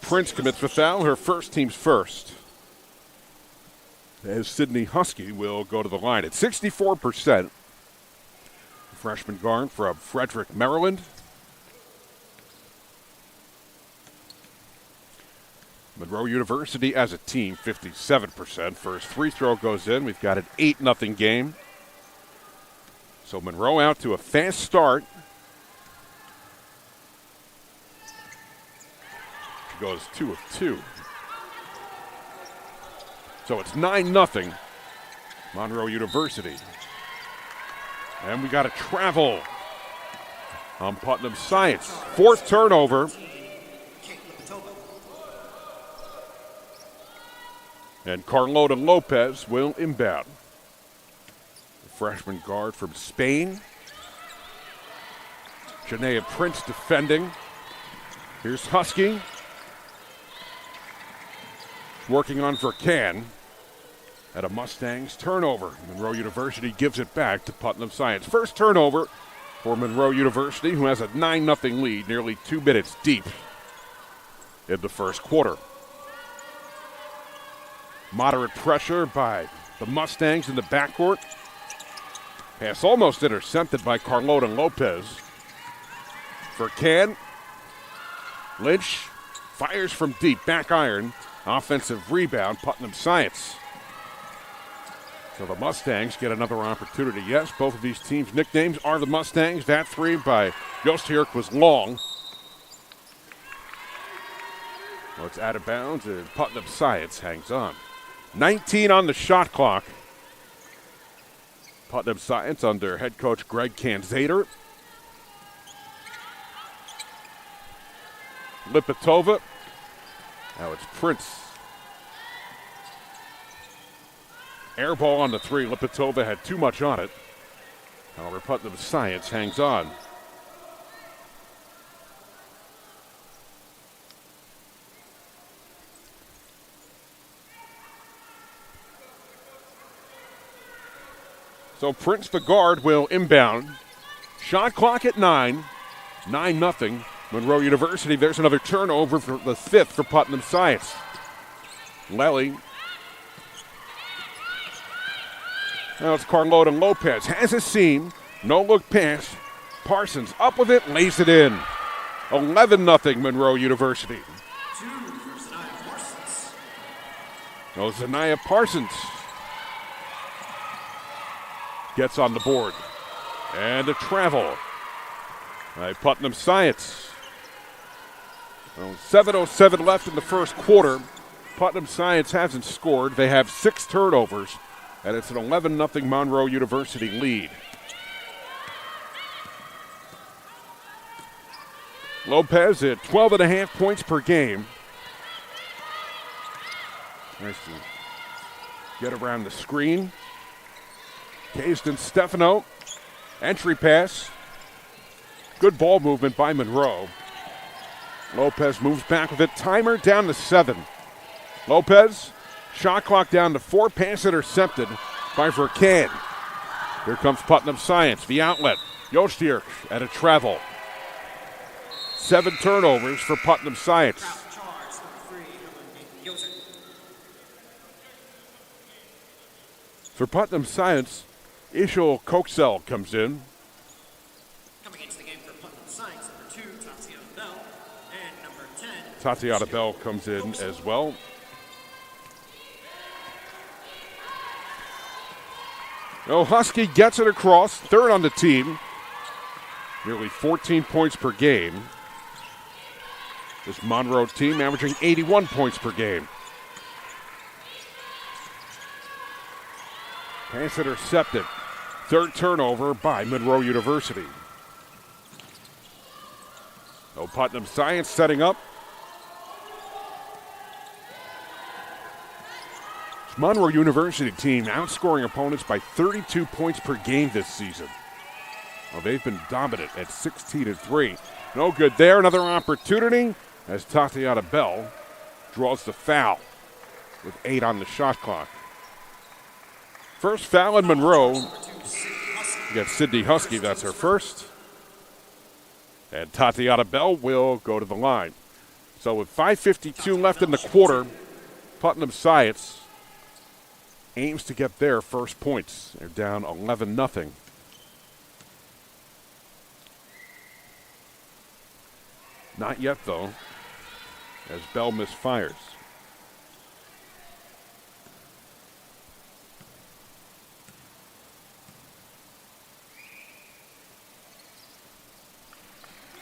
Prince commits the foul, her first team's first. As Sydney Husky will go to the line at 64%. Freshman guard from Frederick, Maryland. Monroe University as a team, 57%. First free throw goes in. We've got an 8-0 game. So Monroe out to a fast start. She goes 2 of 2. So it's 9-0 Monroe University. And we got a travel on Putnam Science. Fourth turnover. And Carlota Lopez will inbound. The freshman guard from Spain. Janaea Prince defending. Here's Husky. Working on Vercan. At a Mustangs turnover. Monroe University gives it back to Putnam Science. First turnover for Monroe University, who has a 9-0 lead, nearly 2 minutes deep in the first quarter. Moderate pressure by the Mustangs in the backcourt. Pass almost intercepted by Carlota Lopez. Vercan. Lynch fires from deep, back iron. Offensive rebound, Putnam Science. So the Mustangs get another opportunity. Yes, both of these teams' nicknames are the Mustangs. That three by Jostierk was long. Well, it's out of bounds, and Putnam Science hangs on. 19 on the shot clock. Putnam Science under head coach Greg Kanzader. Lipatova. Now it's Prince. Air ball on the three. Lipatova had too much on it. However, Putnam Science hangs on. So Prince, the guard, will inbound. Shot clock at 9. 9-0. Monroe University. There's another turnover for the fifth for Putnam Science. Lely. Now it's Carlota Lopez. Has a seam. No look pass. Parsons up with it. Lays it in. 11-0 Monroe University. No, Zaniah Parsons gets on the board. And a travel by Putnam Science. Well, 7:07 left in the first quarter. Putnam Science hasn't scored. They have 6 turnovers, and it's an 11-0 Monroe University lead. Lopez at 12.5 points per game. Nice to get around the screen. Kayston Stefano. Entry pass. Good ball movement by Monroe. Lopez moves back with it. Timer down to 7. Lopez, shot clock down to 4. Pass intercepted by Vercan. Here comes Putnam Science, the outlet. Jostierk at a travel. 7 turnovers for Putnam Science. For Putnam Science, Ishel Koksel comes in. Coming into the game for Putnam Science, number 2, Tatiana Bell, and number 10. Tatiana Bell comes in as well. Oh, Husky gets it across, third on the team. Nearly 14 points per game. This Monroe team averaging 81 points per game. Pass intercepted. Third turnover by Monroe University. No, Putnam Science setting up. This Monroe University team outscoring opponents by 32 points per game this season. Well, they've been dominant at 16-3. No good there. Another opportunity as Tatiana Bell draws the foul with 8 on the shot clock. First foul in Monroe. You got Sydney Husky, that's her first. And Tatiana Bell will go to the line. So with 5:52 left in the quarter, Putnam Science aims to get their first points. They're down 11-0. Not yet, though, as Bell misfires.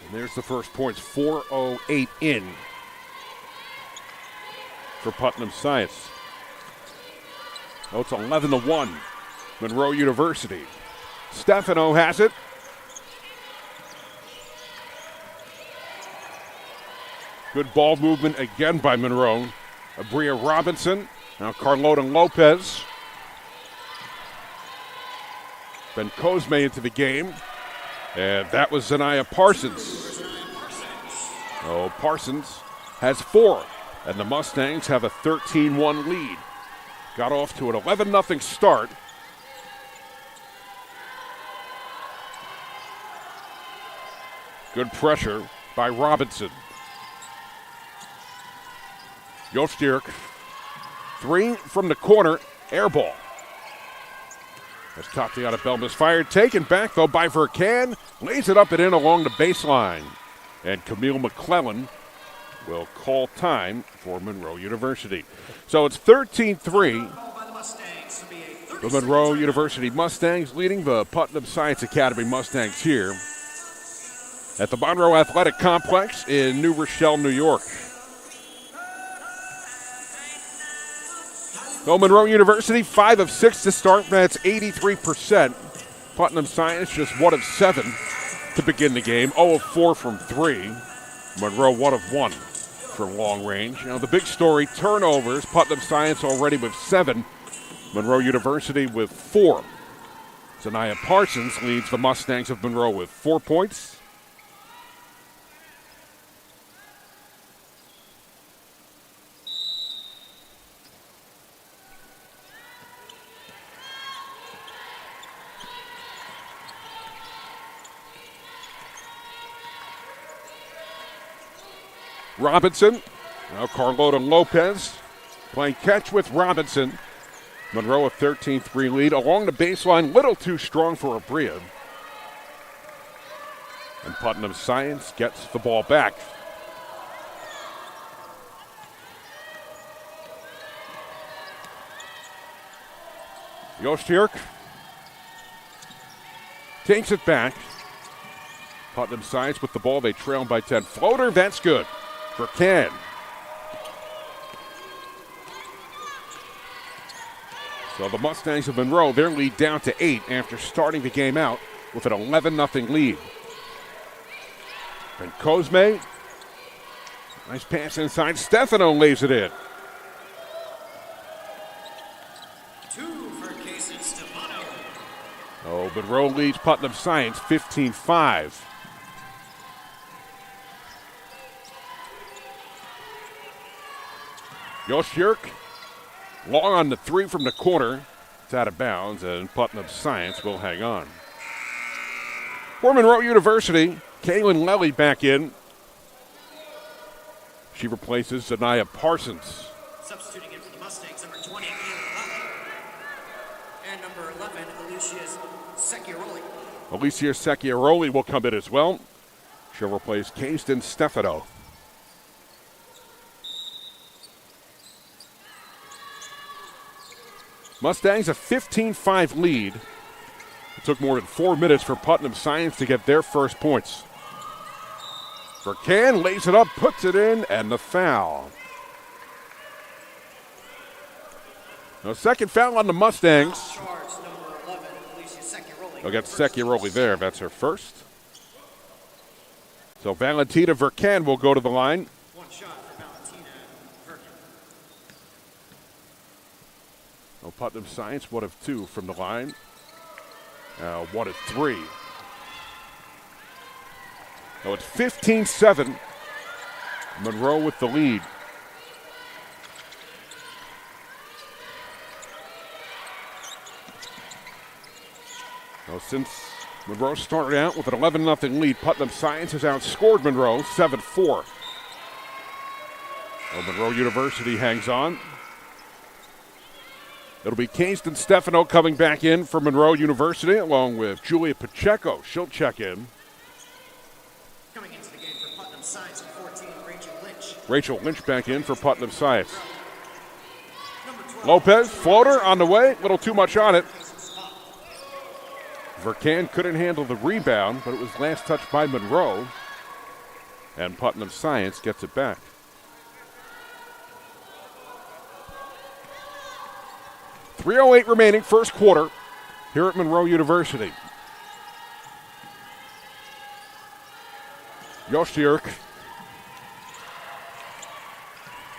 And there's the first points, 4:08 in for Putnam Science. Oh, it's 11-1, Monroe University. Stefano has it. Good ball movement again by Monroe. Abria Robinson, now Carlota Lopez. Ben Cosme into the game. And that was Zanaya Parsons. Oh, Parsons has 4. And the Mustangs have a 13-1 lead. Got off to an 11-0 start. Good pressure by Robinson. Jostierk, 3 from the corner, air ball. As Tatiana Bell misfired, taken back though by Vercan, lays it up and in along the baseline. And Camille McClellan will call time for Monroe University. So it's 13-3. The Monroe University Mustangs leading the Putnam Science Academy Mustangs here at the Monroe Athletic Complex in New Rochelle, New York. So Monroe University, 5 of 6 to start. That's 83%. Putnam Science just 1 of 7 to begin the game. 0 of 4 from 3. Monroe 1 of 1 from long range. Now the big story, turnovers. Putnam Science already with 7. Monroe University with 4. Zanaya Parsons leads the Mustangs of Monroe with 4 points. Robinson, now Carlota Lopez playing catch with Robinson. Monroe a 13-3 lead. Along the baseline, little too strong for Abria. And Putnam Science gets the ball back. Jostierk takes it back. Putnam Science with the ball. They trail by 10. Floater, that's good for Can. So the Mustangs of Monroe, their lead down to 8 after starting the game out with an 11-0 lead. And Cosme, nice pass inside. Stefano lays it in. 2 for Casey Stefano. Oh, Monroe leads Putnam Science 15-5. Jostierk, long on the 3 from the corner. It's out of bounds, and Putnam Science will hang on. For Monroe University, Kaylin Lelly back in. She replaces Zanaya Parsons. Substituting in for the Mustangs, number 20, and number 11, Alicia Secchiaroli. Alicia Secchiaroli will come in as well. She'll replace Kayston Stefano. Mustangs a 15-5 lead. It took more than 4 minutes for Putnam Science to get their first points. Vercan lays it up, puts it in, and the foul. Now, second foul on the Mustangs. Charge number 11, Alicia Secchiaroli. They'll get Secchiaroli there. That's her first. So Valentina Vercan will go to the line. 1 shot for Valentina Vercan. Well, Putnam Science, 1 of 2 from the line. 1 of 3. Now it's 15-7. Monroe with the lead. Well, since Monroe started out with an 11-0 lead, Putnam Science has outscored Monroe 7-4. Well, Monroe University hangs on. It'll be Kingston Stefano coming back in for Monroe University along with Julia Pacheco. She'll check in. Coming into the game for Putnam Science at 14, Rachel Lynch. Rachel Lynch back in for Putnam Science. Number 12, Lopez, floater on the way. A little too much on it. Vercan couldn't handle the rebound, but it was last touched by Monroe. And Putnam Science gets it back. .308 remaining, first quarter, here at Monroe University. Jostierk.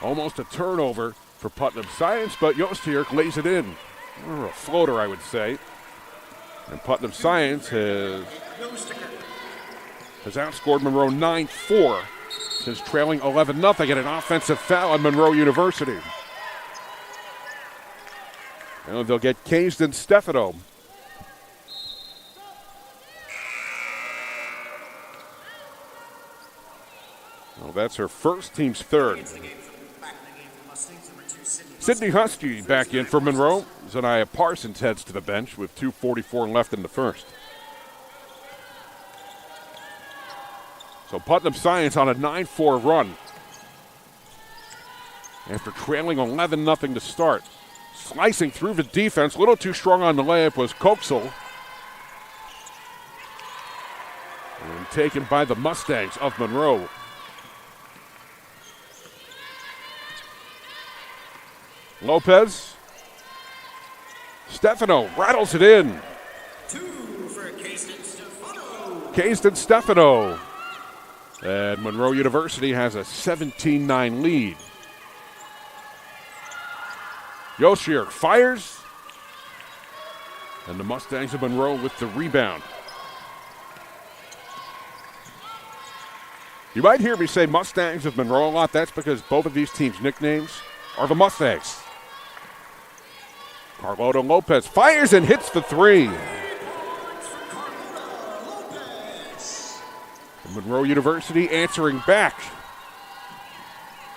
Almost a turnover for Putnam Science, but Jostierk lays it in. Or a floater, I would say. And Putnam Science has outscored Monroe 9-4 since trailing 11-0 and an offensive foul on Monroe University. And they'll get Kingston Stefano. Well, that's her first, team's third. Sydney Husky back in for Monroe. Zaniah Parsons heads to the bench with 2:44 left in the first. So Putnam Science on a 9-4 run after trailing 11-0 to start. Slicing through the defense, a little too strong on the layup was Koksel. And taken by the Mustangs of Monroe. Lopez. Stefano rattles it in. 2 for Kingston Stefano. Kingston Stefano. And Monroe University has a 17-9 lead. Josier fires. And the Mustangs of Monroe with the rebound. You might hear me say Mustangs of Monroe a lot. That's because both of these teams' nicknames are the Mustangs. Carlota Lopez fires and hits the three. And Monroe University answering back.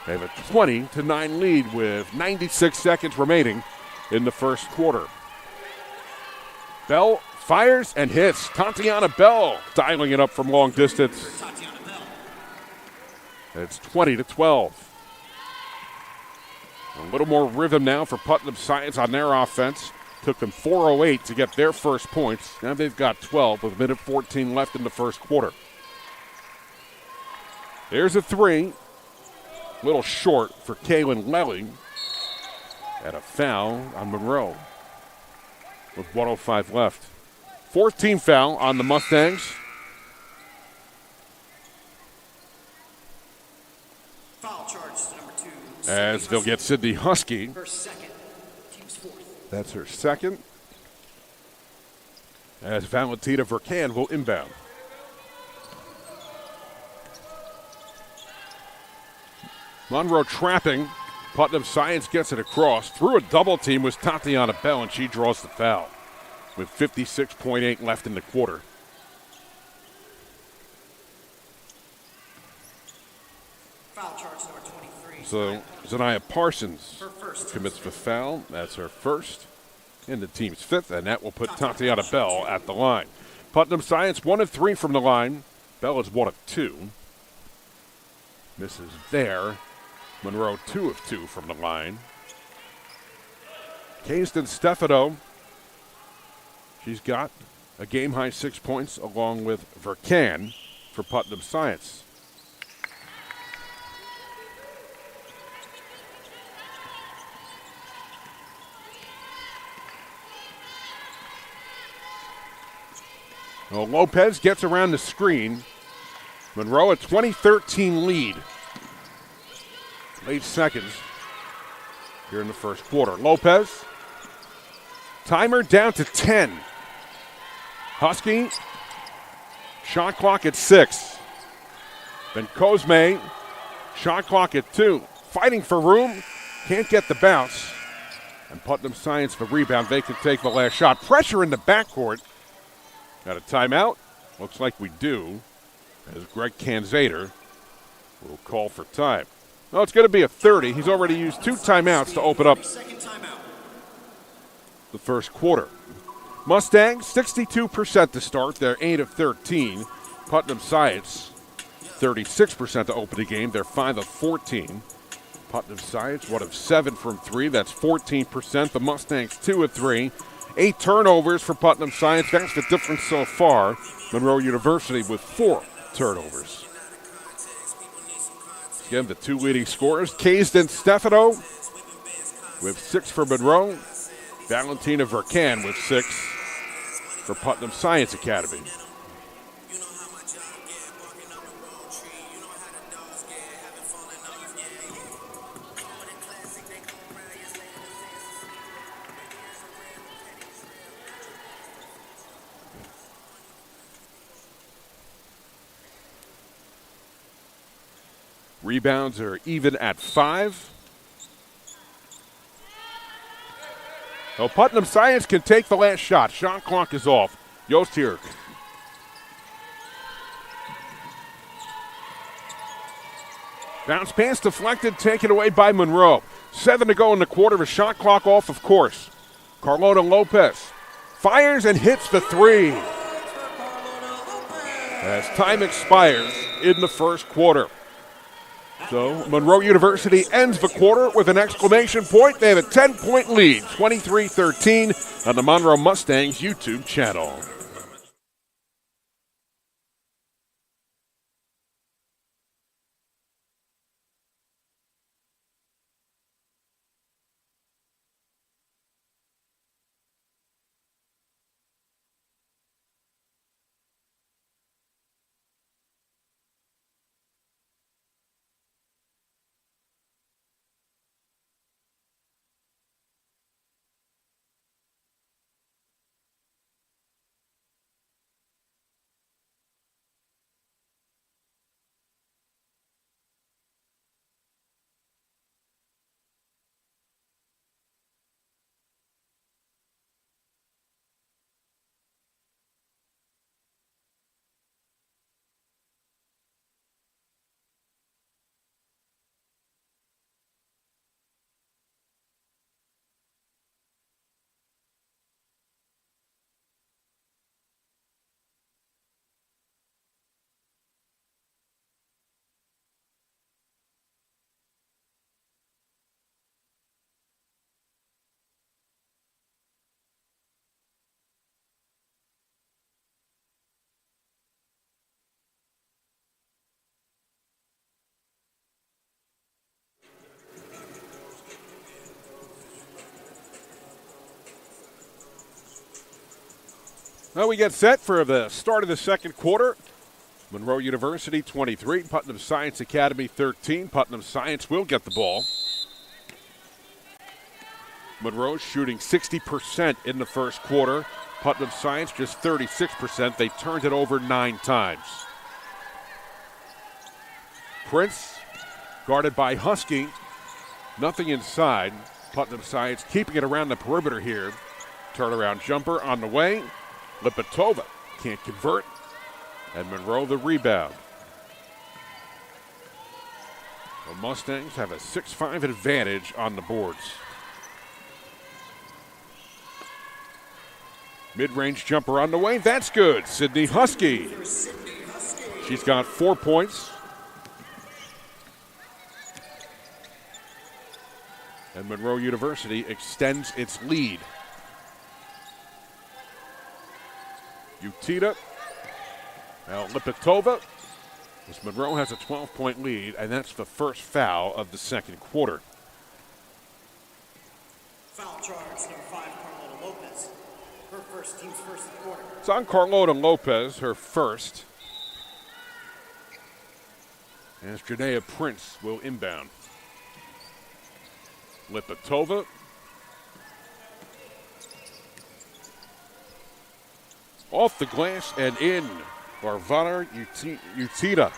They have a 20-9 lead with 96 seconds remaining in the first quarter. Bell fires and hits. Tatiana Bell dialing it up from long distance. It's 20-12. A little more rhythm now for Putnam Science on their offense. Took them 4:08 to get their first points. Now they've got 12 with a minute 14 left in the first quarter. There's a three. A little short for Kaylin Lelling. And a foul on Monroe with 1:05 left. Fourth team foul on the Mustangs. Foul charge to number 2. As they'll get Sydney Husky. Her second. Team's fourth. That's her second. As Valentina Vercan will inbound. Monroe trapping. Putnam Science gets it across. Through a double team was Tatiana Bell, and she draws the foul with 56.8 left in the quarter. Foul charge number 23. So Zaniah Parsons Her first. commits the foul. That's her first and the team's fifth, and that will put Tatiana Bell at the line. Putnam Science 1 of 3 from the line. Bell is 1 of 2. Misses there. Monroe 2 of 2 from the line. Kingston Stefano. She's got a game-high 6 points along with Vercan for Putnam Science. Well, Lopez gets around the screen. Monroe a 20-13 lead. Late seconds here in the first quarter. Lopez, timer down to 10. Husky, shot clock at 6. Then Cosme, shot clock at 2. Fighting for room, can't get the bounce. And Putnam Science the rebound. They can take the last shot. Pressure in the backcourt. Got a timeout? Looks like we do, as Greg Kanzader will call for time. Well, it's going to be a 30. He's already used 2 timeouts to open up Second timeout. the first quarter. Mustangs, 62% to start. They're 8 of 13. Putnam Science, 36% to open the game. They're 5 of 14. Putnam Science, 1 of 7 from 3. That's 14%. The Mustangs, 2 of 3. 8 turnovers for Putnam Science. That's the difference so far. Monroe University with 4 turnovers. Again, the 2 leading scorers, Kaysden Stefano with 6 for Monroe. Valentina Vercan with 6 for Putnam Science Academy. Rebounds are even at 5. Well, Putnam Science can take the last shot. Shot clock is off. Yost here. Bounce pass deflected, taken away by Monroe. 7 to go in the quarter. A shot clock off, of course. Carlota Lopez fires and hits the 3. As time expires in the first quarter. So Monroe University ends the quarter with an exclamation point. They have a 10-point lead, 23-13 on the Monroe Mustangs YouTube channel. Well, we get set for the start of the second quarter. Monroe University 23, Putnam Science Academy 13. Putnam Science will get the ball. Monroe shooting 60% in the first quarter. Putnam Science just 36%. They turned it over 9 times. Prince guarded by Husky. Nothing inside. Putnam Science keeping it around the perimeter here. Turnaround jumper on the way. Lipatova can't convert. And Monroe the rebound. The Mustangs have a 6-5 advantage on the boards. Mid-range jumper on the way. That's good. Sydney Husky. She's got 4 points. And Monroe University extends its lead. Utita. Now Lipatova. As Monroe has a 12-point lead, and that's the first foul of the second quarter. Foul charge, number 5, Carlota Lopez. Her first, team's first of the quarter. It's on Carlota Lopez, her first. As Janaea Prince will inbound. Lipatova. Off the glass and in. Varvana Utita.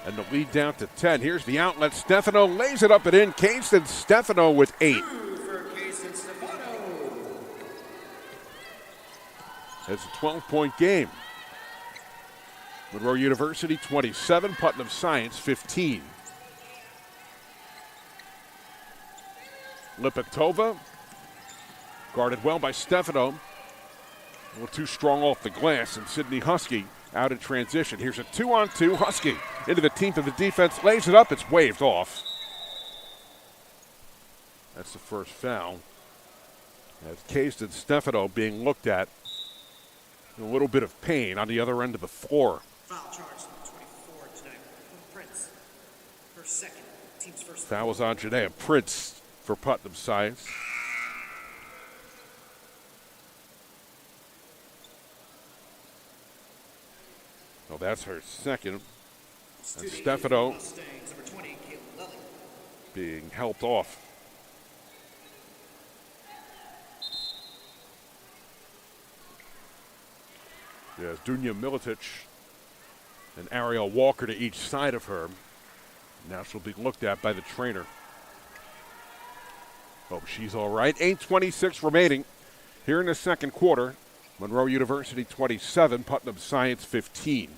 And the lead down to 10. Here's the outlet. Stefano lays it up and in. Kaysden Stefano with 8. It's a 12-point game. Monroe University 27, Putnam Science 15. Lipatova, guarded well by Stefano. A little too strong off the glass, and Sydney Husky out in transition. Here's a 2-on-2. Husky into the teeth of the defense, lays it up. It's waved off. That's the first foul. As Case and Stefano being looked at in a little bit of pain on the other end of the floor. Foul charge, 24 tonight. Prince, her second, team's first. Foul was on Janaea Prince for Putnam Science. Well, that's her second. And Stefano Mustangs, number 20, Caitlin Lilly. being helped off. Yes, Dunya Militic and Ariel Walker to each side of her. Now she'll be looked at by the trainer. Oh, she's all right. 8:26 remaining here in the second quarter. Monroe University 27, Putnam Science 15.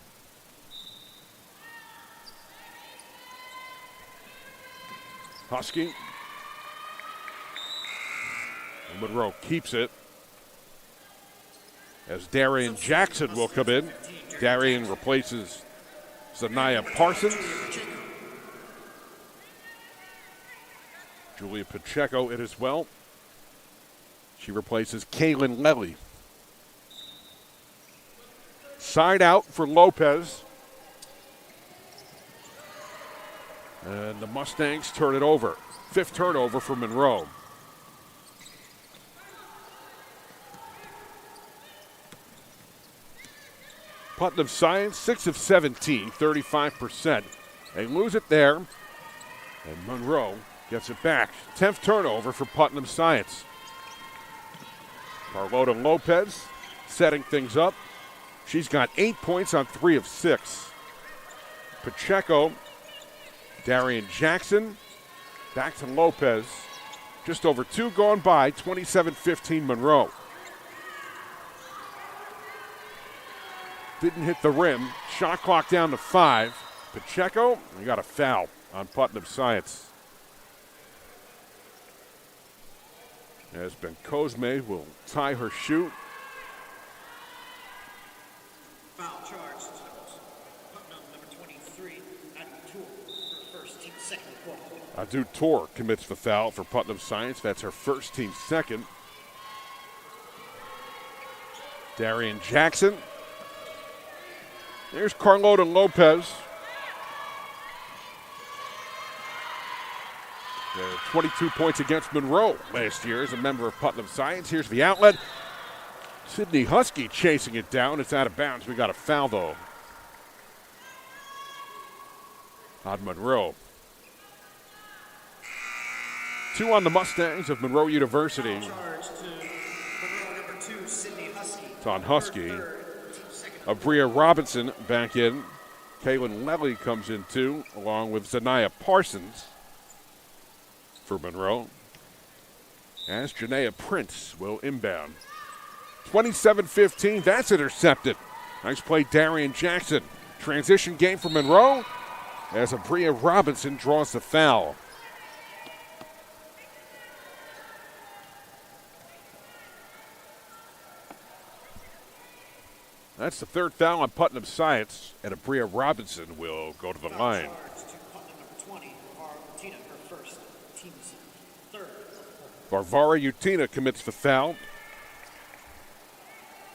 Husky. And Monroe keeps it. As Darian Jackson will come in. Darian replaces Zanaya Parsons. Julia Pacheco in as well. She replaces Kaylin Lelly. Side out for Lopez. And the Mustangs turn it over. Fifth turnover for Monroe. Putnam Science, 6 of 17, 35%. They lose it there, and Monroe gets it back. 10th turnover for Putnam Science. Carlota Lopez setting things up. She's got 8 points on 3 of 6. Pacheco, Darian Jackson, back to Lopez. Just over 2 gone by, 27-15 Monroe. Didn't hit the rim. Shot clock down to 5. Pacheco, we got a foul on Putnam Science. As Ben Cosme will tie her shoe. Foul charge. Putnam, number 23, Adu Tour, her first team second quarter. Adu Tour commits the foul for Putnam Science. That's her first team second. Darian Jackson. There's Carlota Lopez. 22 points against Monroe last year as a member of Putnam Science. Here's the outlet. Sydney Husky chasing it down. It's out of bounds. We got a foul, though, on Monroe. 2 on the Mustangs of Monroe University. Charge to Monroe, number 2, Sydney Husky. It's on Husky. Third, team second. Abria Robinson back in. Kaylin Lelly comes in too, along with Zanaya Parsons for Monroe. As Janaea Prince will inbound. 27-15, that's intercepted. Nice play, Darian Jackson. Transition game for Monroe as Abria Robinson draws the foul. That's the third foul on Putnam Science, and Abria Robinson will go to the line. Charge to Putnam, number 20, Varvara Utina, her first, team's third. Varvara Utina commits the foul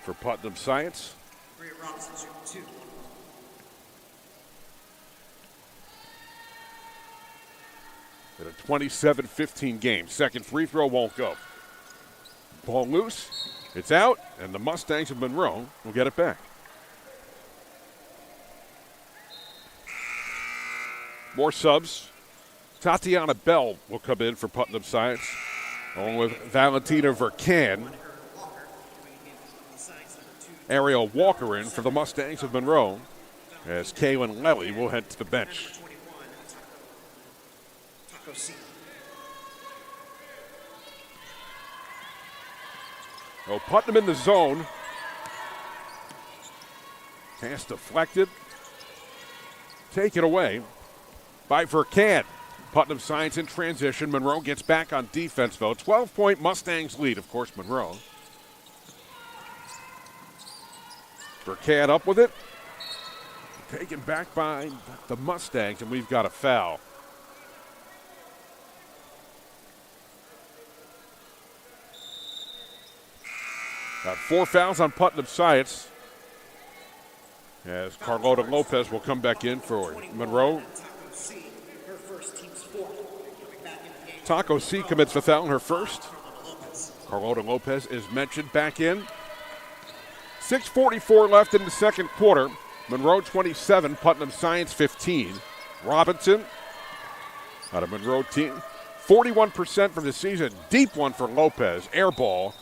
for Putnam Science. Bria Robinson shooting 2. In a 27-15 game. Second free throw won't go. Ball loose. It's out, and the Mustangs of Monroe will get it back. More subs. Tatiana Bell will come in for Putnam Science, along with Valentina Vercan. Ariel Walker in for the Mustangs of Monroe, as Kaylin Lelly will head to the bench. Number 21, Taco C. Oh, Putnam in the zone. Pass deflected. taken away by Vercan. Putnam Science in transition. Monroe gets back on defense, though. 12-point Mustangs lead, of course, Monroe. Vercan up with it. Taken back by the Mustangs, and we've got a foul. Got 4 fouls on Putnam Science. As Carlota Lopez will come back in for Monroe. Taco C commits the foul in her first. Carlota Lopez is mentioned back in. 6:44 left in the second quarter. Monroe 27, Putnam Science 15. Robinson out of Monroe team. 41% from the season. Deep one for Lopez. Air ball.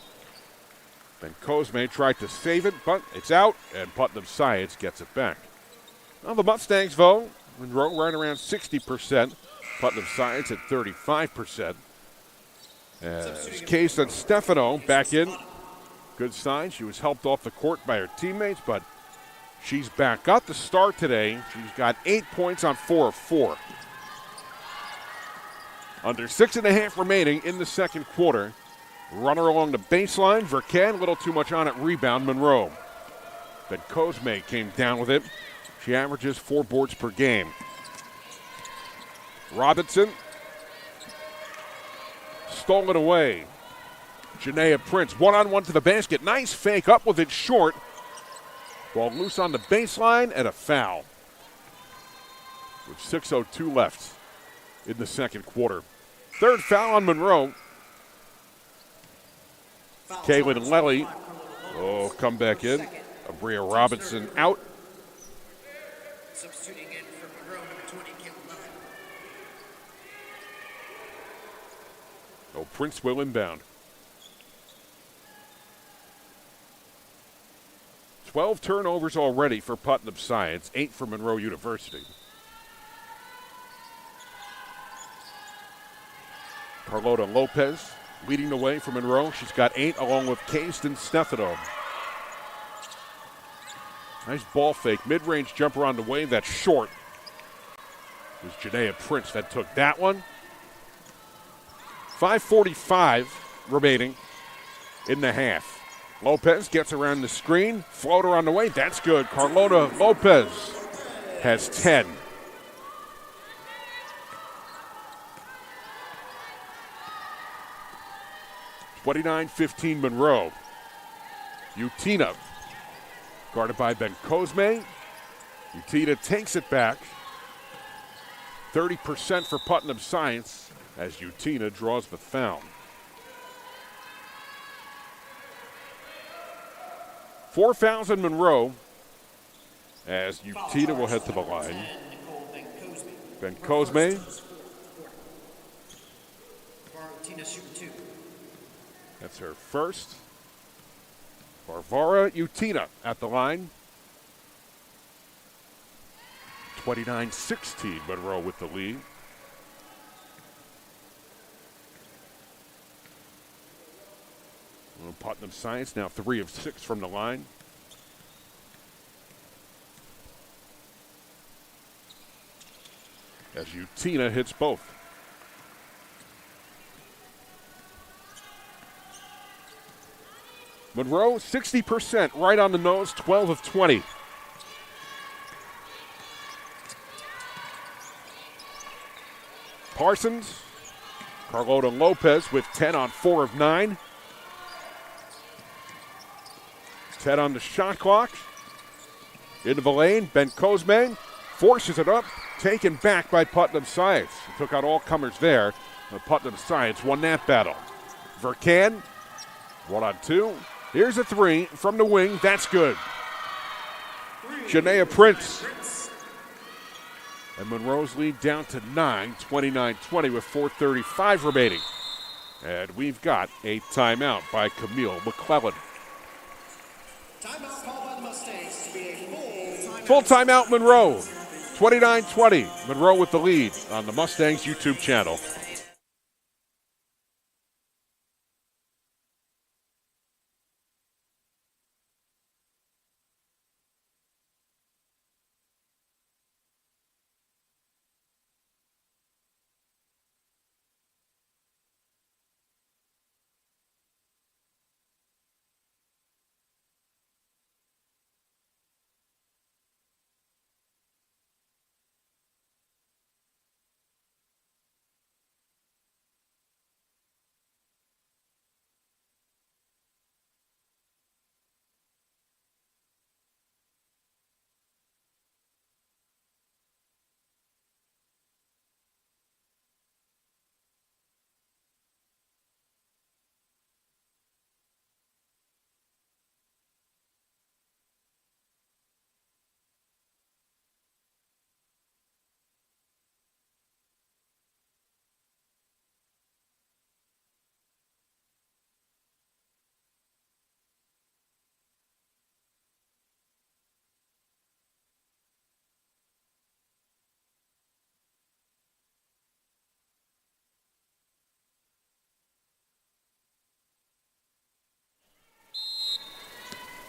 Then Cosme tried to save it, but it's out, and Putnam Science gets it back. Well, the Mustangs, though, Monroe right around 60%. Putnam Science at 35%. As Case and Stefano back in. Good sign. She was helped off the court by her teammates, but she's back. Got the start today. She's got 8 points on 4 of 4. Under 6.5 remaining in the second quarter. Runner along the baseline. Vercan, a little too much on it. Rebound, Monroe. Then Cosme came down with it. She averages 4 boards per game. Robinson. Stolen away. Janaea Prince, one-on-one to the basket. Nice fake, up with it short. Ball loose on the baseline, and a foul. With 6:02 left in the second quarter. Third foul on Monroe. Kaylin Lely. Come back in. Abria Robinson out. Substituting in for Monroe, number 20, Kaylin Lely. Prince will inbound. 12 turnovers already for Putnam Science, 8 for Monroe University. Carlota Lopez leading the way for Monroe. She's got 8 along with Case and Stefano. Nice ball fake. Mid-range jumper on the way. That's short. It was Janaea Prince that took that one. 5:45 remaining in the half. Lopez gets around the screen. Floater on the way. That's good. Carlota Lopez has 10. (29-15) Monroe. Utina guarded by Ben Cosme. Utina takes it back. 30% for Putnam Science as Utina draws the foul. 4 fouls in Monroe as Utina will head to the line. Ben Cosme. That's her first. Varvara Utina at the line. 29-16, Monroe with the lead. Putnam Science now 3 of 6 from the line. As Utina hits both. Monroe, 60%, right on the nose, 12 of 20. Parsons, Carlota Lopez with 10 on 4 of 9. 10 on the shot clock. Into the lane, Ben Cosme forces it up, taken back by Putnam Science. He took out all comers there, but Putnam Science won that battle. Vercan, 1-on-2. Here's a 3 from the wing. That's good. Janaea Prince. And Monroe's lead down to 9, 29-20 with 4:35 remaining. And we've got a timeout by Camille McClellan. Timeout called by the Mustangs to be a Full timeout Monroe. 29-20. Monroe with the lead on the Mustangs YouTube channel.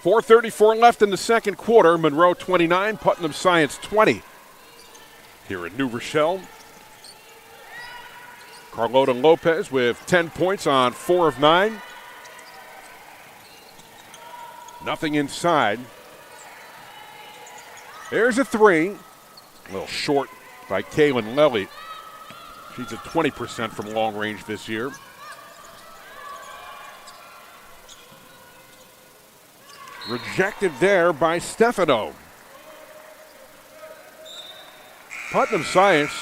4:34 left in the second quarter. Monroe 29, Putnam Science 20. Here in New Rochelle. Carlota Lopez with 10 points on 4 of 9. Nothing inside. There's a three. A little short by Kaylin Lelly. She's at 20% from long range this year. Rejected there by Stefano. Putnam Science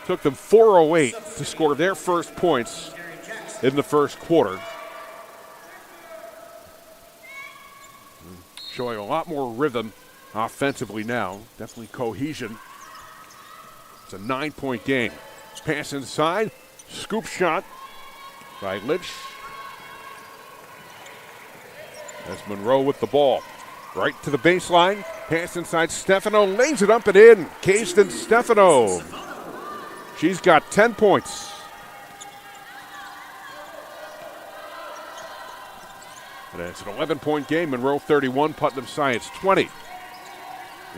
took them 4:08 to score their first points in the first quarter. Showing a lot more rhythm offensively now. Definitely cohesion. It's a 9-point game. Pass inside. Scoop shot by Lynch. That's Monroe with the ball. Right to the baseline. Pass inside. Stefano lays it up and in. Kayston Stefano. She's got 10 points. And it's an 11-point game. Monroe 31, Putnam Science 20.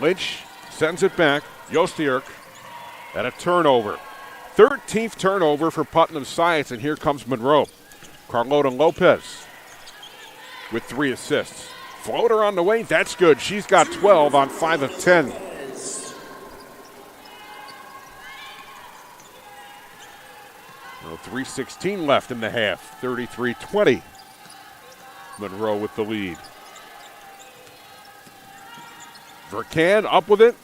Lynch sends it back. Jostierk and a turnover. 13th turnover for Putnam Science, and here comes Monroe. Carlota Lopez with 3 assists. Floater on the way, that's good. She's got 12 on 5 of 10. Well, 3:16 left in the half, 33-20. Monroe with the lead. Vercan up with it.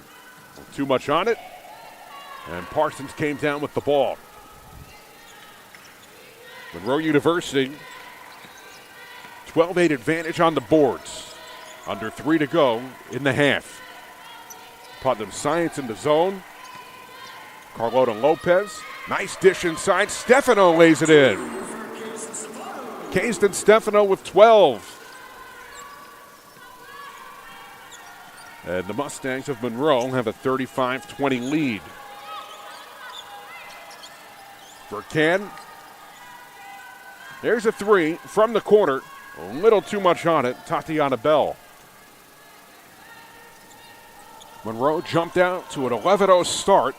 Too much on it. And Parsons came down with the ball. Monroe University, 12-8 advantage on the boards. Under 3 to go in the half. Putnam Science in the zone. Carlota Lopez. Nice dish inside. Stefano lays it in. Kayston Stefano with 12. And the Mustangs of Monroe have a 35-20 lead. Vercan. There's a 3 from the corner. A little too much on it. Tatiana Bell. Monroe jumped out to an 11-0 start.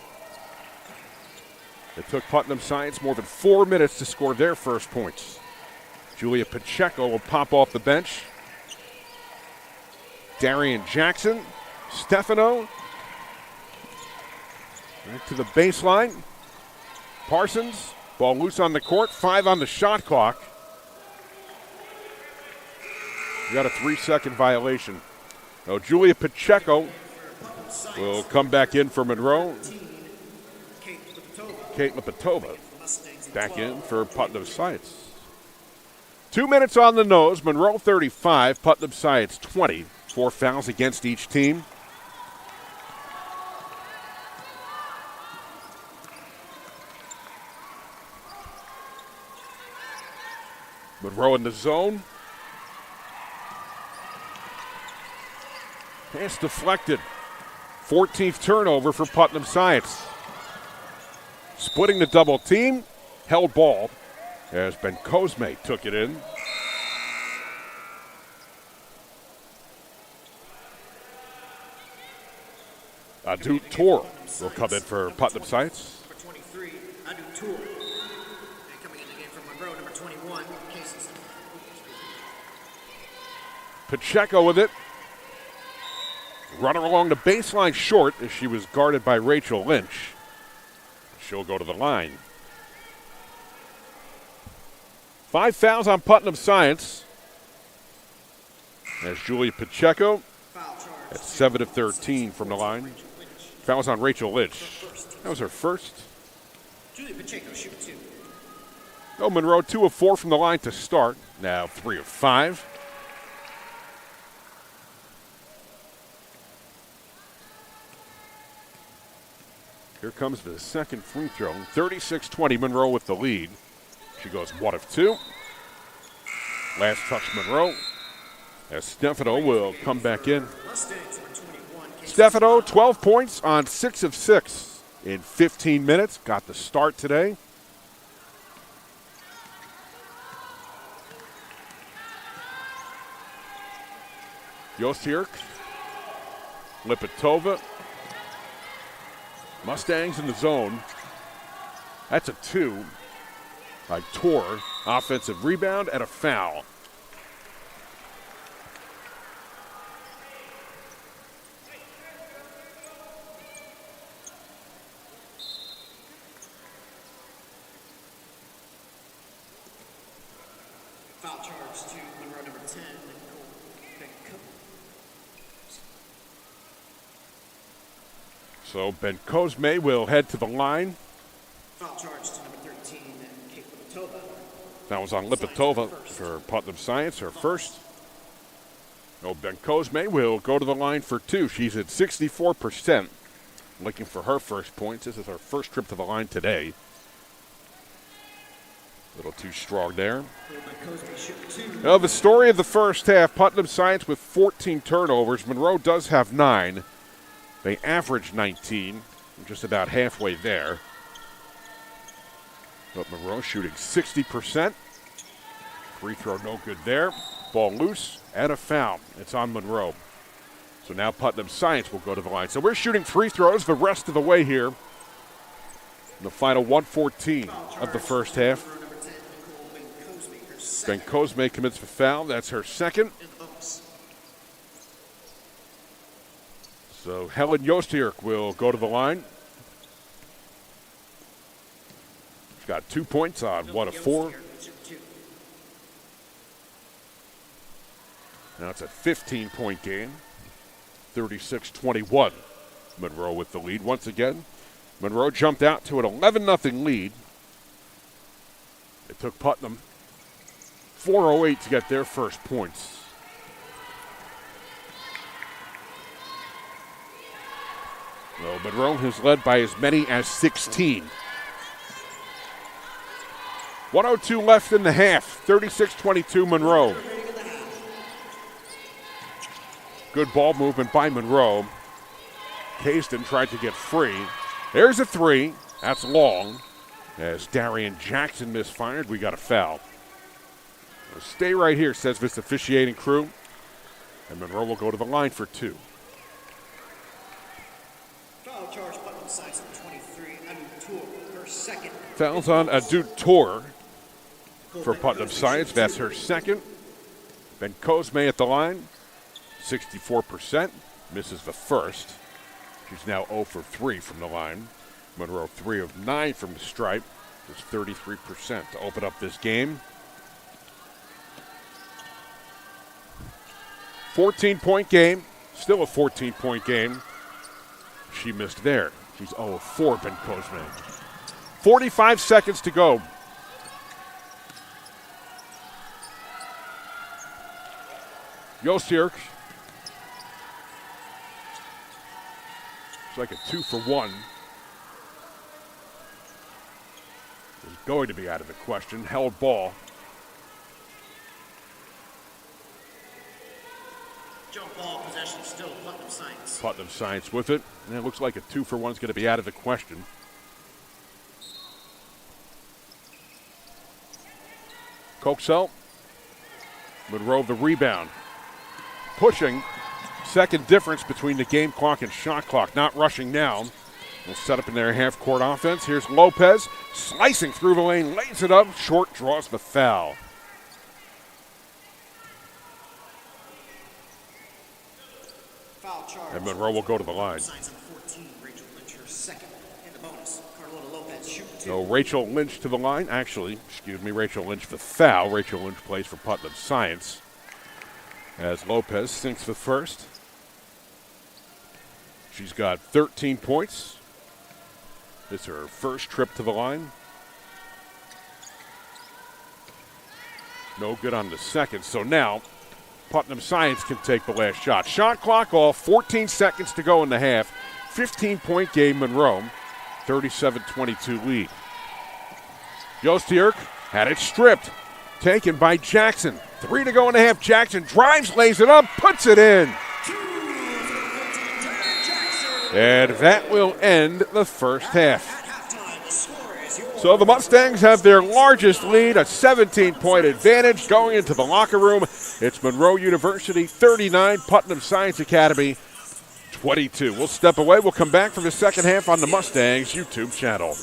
It took Putnam Science more than 4 minutes to score their first points. Julia Pacheco will pop off the bench. Darian Jackson. Stefano. Back to the baseline. Parsons. Ball loose on the court. 5 on the shot clock. We got a 3-second violation. Now Julia Pacheco will come back in for Monroe. Kate Lipatova back in for Putnam Science. 2 minutes on the nose. Monroe 35, Putnam Science 20. 4 fouls against each team. Monroe in the zone. Pass deflected. 14th turnover for Putnam Science. Splitting the double team. Held ball as Ben Cosme took it in. Adu Tour will come in for Putnam Science. Number 23, Adu Tour. And coming in the game from Monroe, number 21, Casey. Pacheco with it. Runner along the baseline short as she was guarded by Rachel Lynch. She'll go to the line. 5 fouls on Putnam Science. As Julia Pacheco at 7 of 13 from the line. Fouls on Rachel Lynch. That was her first. Julia Pacheco, shoot 2. Oh, Monroe 2 of 4 from the line to start. Now 3 of 5. Here comes the second free throw. 36-20, Monroe with the lead. She goes 1 of 2. Last touch, Monroe. As Stefano will come back in. Stefano, 12 points on 6 of 6 in 15 minutes. Got the start today. Yosirk, Lipatova. Mustangs in the zone. That's a 2 by Tor. Offensive rebound and a foul. Foul charge to Monroe number 10, Benko. So Ben Cosme will head to the line. Foul charge to number 13, Kate Lipatova. That was on Lipatova for Putnam Science, her first. Oh, Ben Cosme will go to the line for 2. She's at 64%, looking for her first points. This is her first trip to the line today. A little too strong there. Well, the story of the first half, Putnam Science with 14 turnovers. Monroe does have 9. They average 19, just about halfway there. But Monroe shooting 60%. Free throw no good there. Ball loose and a foul. It's on Monroe. So now Putnam Science will go to the line. So we're shooting free throws the rest of the way here. In the final 1:14 of the first half. Ben Cosme commits the foul. That's her second. So Helen Yostirk will go to the line. She's got 2 points on 1 of 4. Now it's a 15-point game. 36-21. Monroe with the lead once again. Monroe jumped out to an 11-0 lead. It took Putnam 4:08 to get their first points. Well, Monroe has led by as many as 16. 1:02 left in the half. 36-22 Monroe. Good ball movement by Monroe. Caiston tried to get free. There's a 3. That's long. As Darian Jackson misfired, we got a foul. So stay right here, says this officiating crew. And Monroe will go to the line for 2. Foul charge, Putnam Science, 23, Tour, her second. Fouls on Adut Tor for Putnam Science. That's her second. Ben Cosme at the line, 64%. Misses the first. She's now 0 for 3 from the line. Monroe 3 of 9 from the stripe. Just 33% to open up this game. 14-point game. Still a 14-point game. She missed there. She's 0 of 4, Ben Cosme. 45 seconds to go. Yosirk. It's like a 2 for 1. Is going to be out of the question. Held ball. Jump ball possession still Putnam Science. Putnam Science with it. And it looks like a 2 for 1 is going to be out of the question. Coxell. Monroe the rebound. Pushing. Second difference between the game clock and shot clock. Not rushing now. We'll set up in their half-court offense. Here's Lopez. Slicing through the lane. Lays it up. Short draws the foul. Foul charge. And Monroe will go to the line. So Rachel Lynch to the line. Actually, Rachel Lynch the foul. Rachel Lynch plays for Putnam Science. As Lopez sinks the first. She's got 13 points. It's her first trip to the line. No good on the second. So now Putnam Science can take the last shot. Shot clock off, 14 seconds to go in the half. 15-point game, Monroe, 37-22 lead. Yostirk had it stripped, taken by Jackson. 3 to go in the half. Jackson drives, lays it up, puts it in. And that will end the first half. So the Mustangs have their largest lead, a 17-point advantage going into the locker room. It's Monroe University 39, Putnam Science Academy 22. We'll step away. We'll come back for the second half on the Mustangs YouTube channel.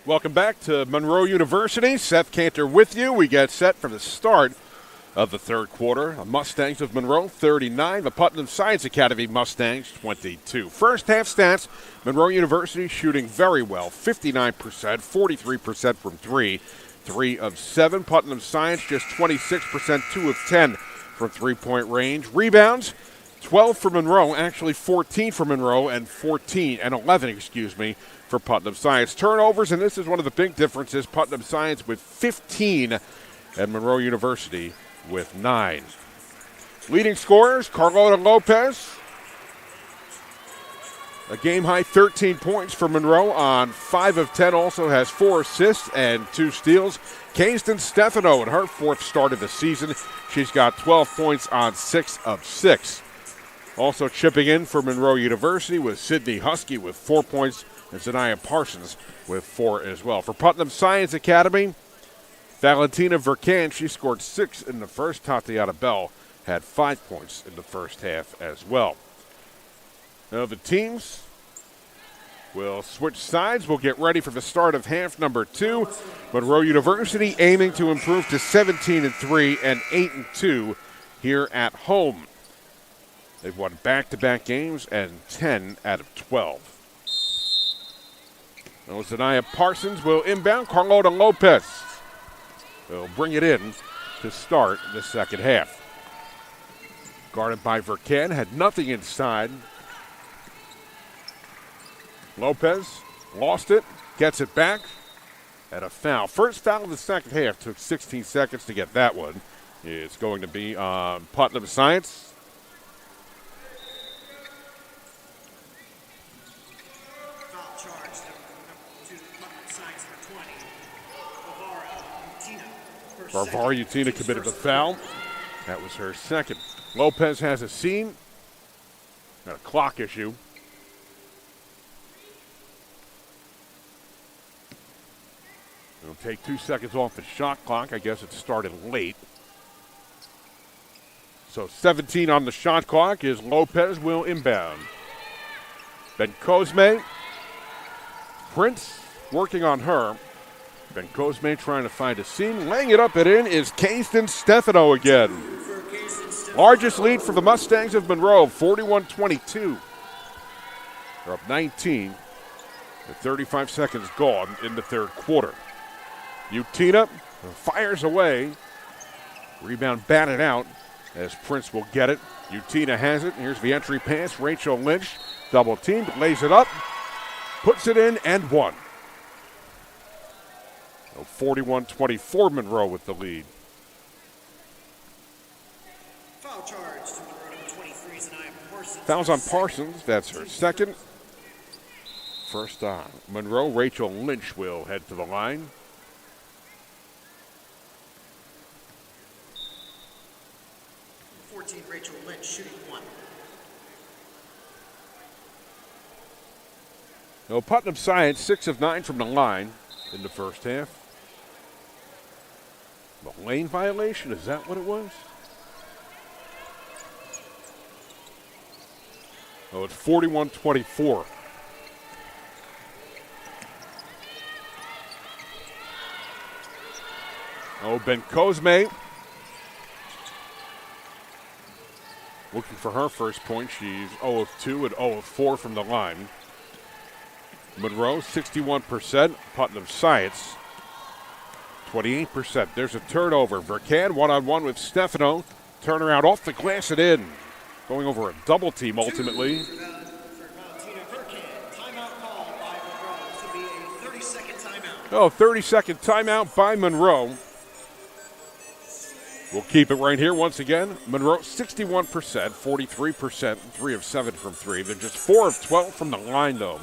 Welcome back to Monroe University. Seth Cantor with you. We get set for the start of the third quarter. The Mustangs of Monroe, 39. The Putnam Science Academy Mustangs, 22. First half stats, Monroe University shooting very well, 59%, 43% from three. 3 of 7. Putnam Science just 26%, 2 of 10 from three-point range. Rebounds, 12 for Monroe, actually 14 for Monroe, and 11 for Putnam Science. Turnovers, and this is one of the big differences, Putnam Science with 15 and Monroe University with 9. Leading scorers, Carlota Lopez, a game-high 13 points for Monroe on 5 of 10, also has 4 assists and 2 steals. Kayston Stefano in her 4th start of the season. She's got 12 points on 6 of 6. Also chipping in for Monroe University was Sydney Husky with 4 points and Zanaya Parsons with 4 as well. For Putnam Science Academy, Valentina Vercan, she scored 6 in the first. Tatiana Bell had 5 points in the first half as well. Now the teams will switch sides. We'll get ready for the start of half number 2. Monroe University aiming to improve to 17-3 and 8-2 here at home. They've won back-to-back games and 10 out of 12. Now Zanaya Parsons will inbound. Carlota Lopez will bring it in to start the second half. Guarded by Vercan, had nothing inside. Lopez lost it, gets it back, and a foul. First foul of the second half. Took 16 seconds to get that one. It's going to be on Putnam Science. Foul charge, number 2, Putnam Science, number 20. Barbara Utina committed the foul. That was her second. Lopez has a seam. Got a clock issue. It'll take 2 seconds off the shot clock. I guess it started late. So 17 on the shot clock is Lopez will inbound. Ben Cosme. Prince working on her. Ben Cosme trying to find a seam. Laying it up and in is Kayston Stefano again. Largest lead for the Mustangs of Monroe, 41-22. They're up 19 with 35 seconds gone in the third quarter. Utina fires away. Rebound batted out as Prince will get it. Utina has it. Here's the entry pass. Rachel Lynch, double teamed, lays it up, puts it in, and one. 41-24 Monroe with the lead. Foul charge to Monroe, number 23, Zanaya Parsons. Fouls on Parsons. That's her second. First on Monroe. Rachel Lynch will head to the line. Rachel Lynch shooting 1. No, Putnam Science, 6 of 9 from the line in the first half. The lane violation, is that what it was? Oh, it's 41-24. Oh, Ben Cosme looking for her first point. She's 0 of 2 and 0 of 4 from the line. Monroe, 61%. Putnam Science, 28%. There's a turnover. Vercan one-on-one with Stefano. Turnaround off the glass and in. Going over a double team ultimately. For Valentina Vercan. Timeout called by Monroe to be a 30-second timeout. Oh, 30-second timeout by Monroe. We'll keep it right here once again. Monroe, 61%, 43%, 3 of 7 from 3. They're just 4 of 12 from the line, though.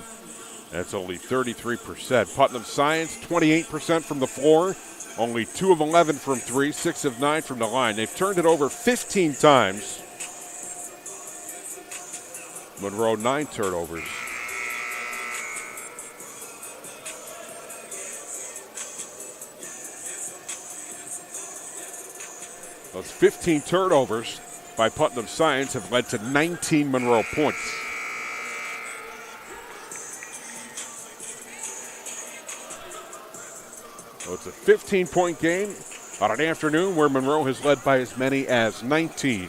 That's only 33%. Putnam Science, 28% from the floor. Only 2 of 11 from 3, 6 of 9 from the line. They've turned it over 15 times. Monroe, 9 turnovers. Those 15 turnovers by Putnam Science have led to 19 Monroe points. So it's a 15-point game on an afternoon where Monroe has led by as many as 19.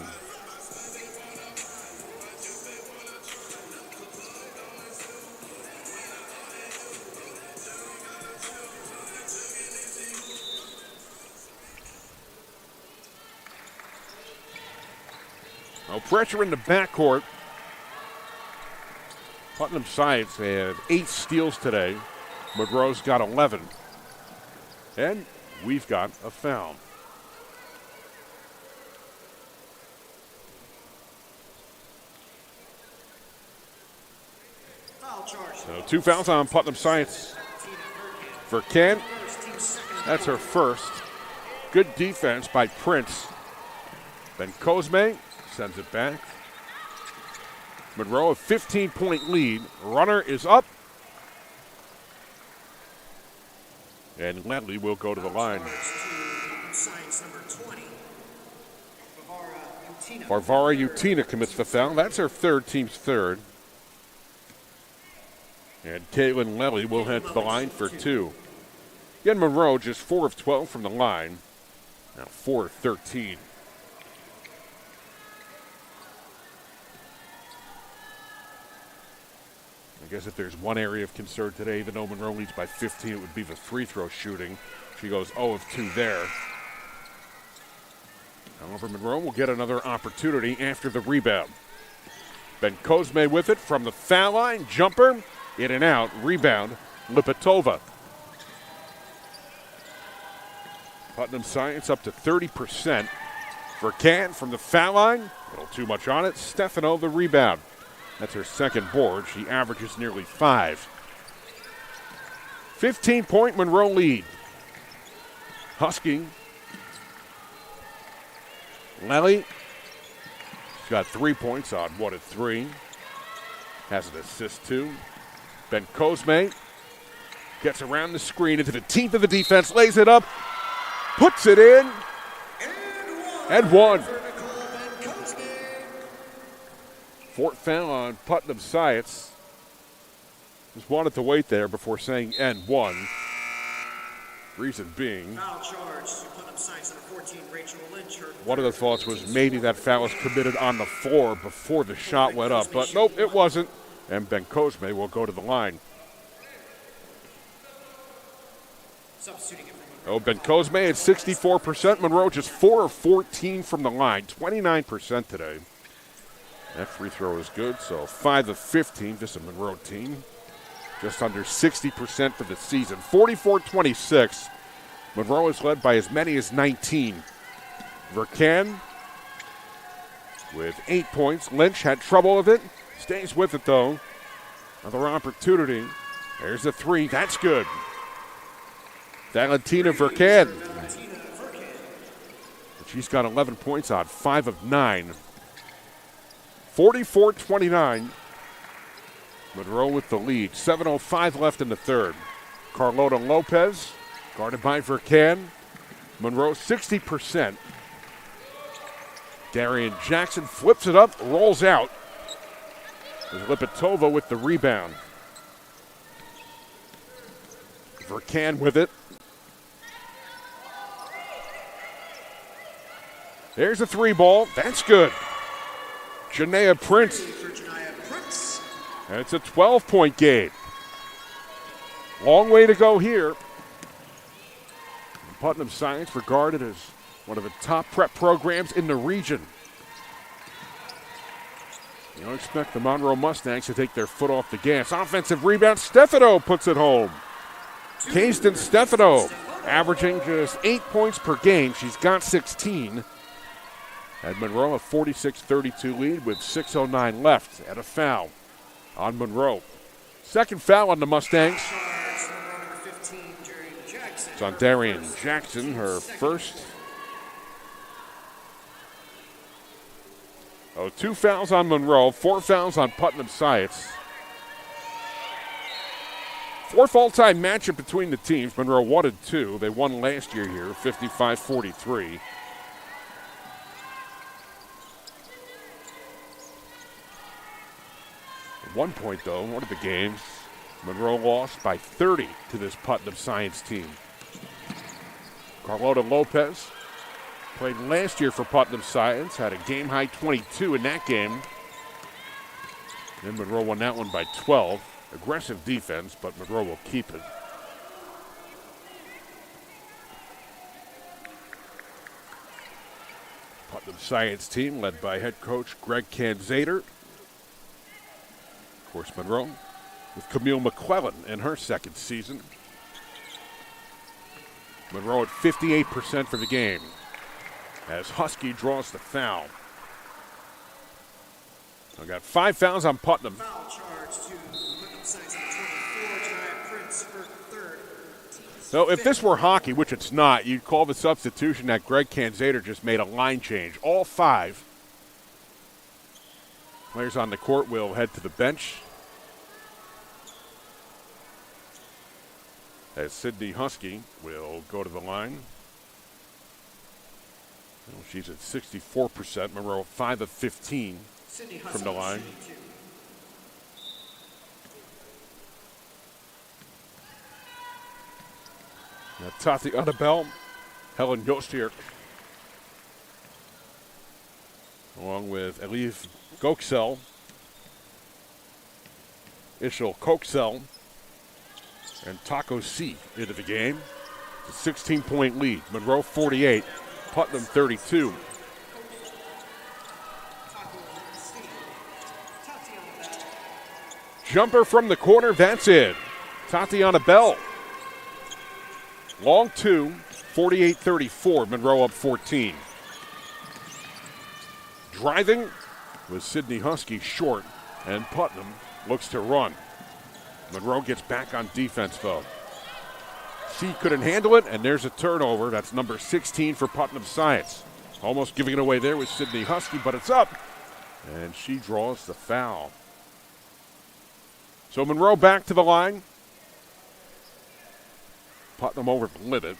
No pressure in the backcourt. Putnam Science had 8 steals today. Monroe's got 11. And we've got a foul. Foul charge. So 2 fouls on Putnam Science. For Ken, that's her first. Good defense by Prince. Then Cosme sends it back. Monroe a 15-point lead. Runner is up. And Ledley will go to the line. Science number 20. Varvara Utina commits the foul. That's her third, team's third. And Caitlin Lely will head to the line for 2. Again, Monroe just 4 of 12 from the line. Now 4 of 13. I guess if there's one area of concern today, even though Monroe leads by 15, it would be the free throw shooting. She goes 0 of 2 there. However, Monroe will get another opportunity after the rebound. Ben Cosme with it from the foul line. Jumper, in and out. Rebound, Lipatova. Putnam Science up to 30%. Vercan from the foul line. A little too much on it. Stefano the rebound. That's her second board. She averages nearly 5. 15-point Monroe lead. Husky. Lely. She's got 3 points on 1 of 3. Has an assist too. Ben Cosme gets around the screen into the teeth of the defense, lays it up, puts it in, and 1. Fourth foul on Putnam Science. Just wanted to wait there before saying N1. Reason being, foul charge to Putnam Science number 14, Rachel Lynch. One of the thoughts was maybe that foul was committed on the floor before the shot went up, but nope, it wasn't. And Ben Cosme will go to the line. Oh, Ben Cosme at 64%. Monroe just 4 of 14 from the line, 29% today. That free throw is good, so 5 of 15, just a Monroe team. Just under 60% for the season. 44-26. Monroe is led by as many as 19. Vercan with 8 points. Lynch had trouble with it. Stays with it, though. Another opportunity. There's the 3. That's good. Valentina Vercan. She's got 11 points on 5 of 9. 44-29. Monroe with the lead. 7:05 left in the third. Carlota Lopez, guarded by Vercan. Monroe 60%. Darian Jackson flips it up, rolls out. There's Lipatova with the rebound. Vercan with it. There's a 3 ball. That's good. Janaea Prince. And it's a 12-point game. Long way to go here. Putnam Science regarded as one of the top prep programs in the region. You don't expect the Monroe Mustangs to take their foot off the gas. Offensive rebound. Stefano puts it home. Kayston Stefano averaging just 8 points per game. She's got 16. And Monroe a 46-32 lead with 6:09 left and a foul on Monroe. Second foul on the Mustangs. It's on Darian Jackson, her first. 2 fouls on Monroe, 4 fouls on Putnam Science. Fourth all-time matchup between the teams. Monroe wanted 2. They won last year here, 55-43. At one point, though, one of the games, Monroe lost by 30 to this Putnam Science team. Carlota Lopez played last year for Putnam Science, had a game-high 22 in that game. Then Monroe won that one by 12. Aggressive defense, but Monroe will keep it. Putnam Science team led by head coach Greg Canzader. Of course, Monroe with Camille McClellan in her second season. Monroe at 58% for the game as Husky draws the foul. I got 5 fouls on Putnam. Foul charge to Putnam Science number 24, Janiah Prince, her third. So if this were hockey, which it's not, you'd call the substitution that Greg Canzader just made a line change. All 5 players on the court will head to the bench. As Sydney Husky will go to the line. Well, she's at 64%. Monroe 5 of 15 from the line. Now Tatiana Bell, Helen Yostier, along with Elif Goksel, Ishel Koksel, and Taco C into the game. It's a 16-point lead. Monroe 48, Putnam 32. Jumper from the corner, that's it. Tatiana Bell. Long 2, 48-34, Monroe up 14. Driving was Sydney Husky short, and Putnam looks to run. Monroe gets back on defense, though. She couldn't handle it, and there's a turnover. That's number 16 for Putnam Science. Almost giving it away there with Sydney Husky, but it's up, and she draws the foul. So Monroe back to the line. Putnam over the limit.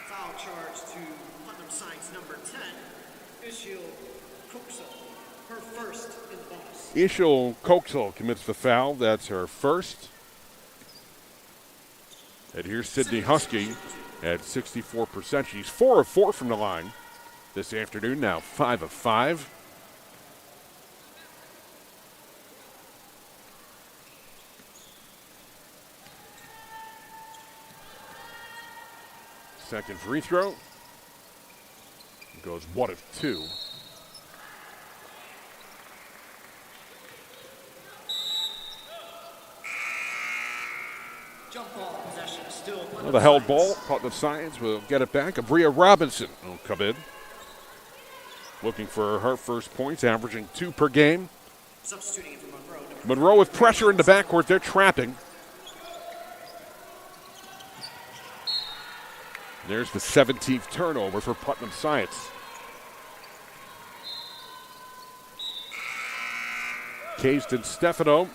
Foul charge to Putnam Science number 10, Ishil Kuksel, her first in the bonus. Ishil Koksel commits the foul. That's her first. And here's Sydney Husky at 64%. She's 4 of 4 from the line this afternoon, now 5 of 5. Second free throw. Goes 1 of 2. Jump ball possession still. Well, the held ball, Putnam Science will get it back. Abria Robinson will come in. Looking for her first points, averaging 2 per game. Substituting in for Monroe. Monroe with pressure in the backcourt. They're trapping. There's the 17th turnover for Putnam Science. Kayston Stefano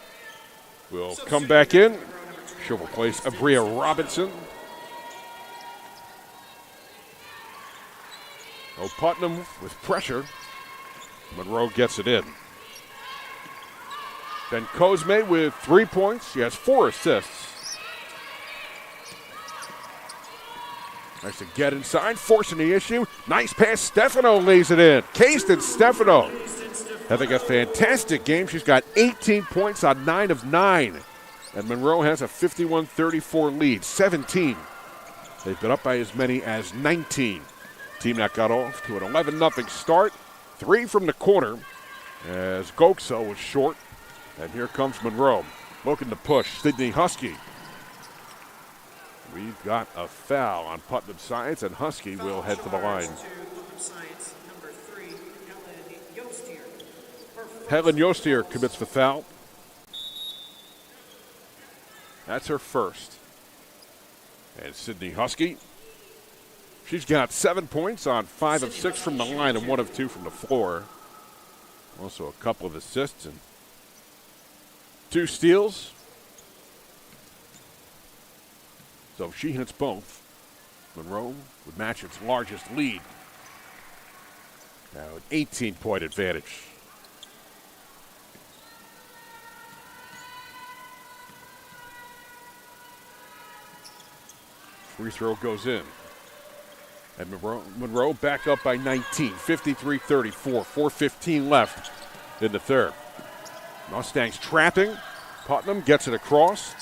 will come back in. She'll replace Abria Robinson. Oh, Putnam with pressure. Monroe gets it in. Ben Cosme with 3 points. She has 4 assists. Nice to get inside, forcing the issue. Nice pass, Stefano lays it in. Kayston Stefano having a fantastic game. She's got 18 points on 9 of 9. And Monroe has a 51-34 lead, 17. They've been up by as many as 19. Team that got off to an 11-0 start. 3 from the corner as Goksel was short. And here comes Monroe looking to push. Sydney Husky. We've got a foul on Putnam Science, and Husky will head to the line. Helen Yostier commits the foul. That's her first. And Sydney Husky, she's got 7 points on 5 of 6 from the line and 1 of 2 from the floor. Also a couple of assists and 2 steals. So if she hits both, Monroe would match its largest lead. Now an 18-point advantage. Free throw goes in. And Monroe back up by 19, 53-34, 4:15 left in the third. Mustangs trapping. Putnam gets it across.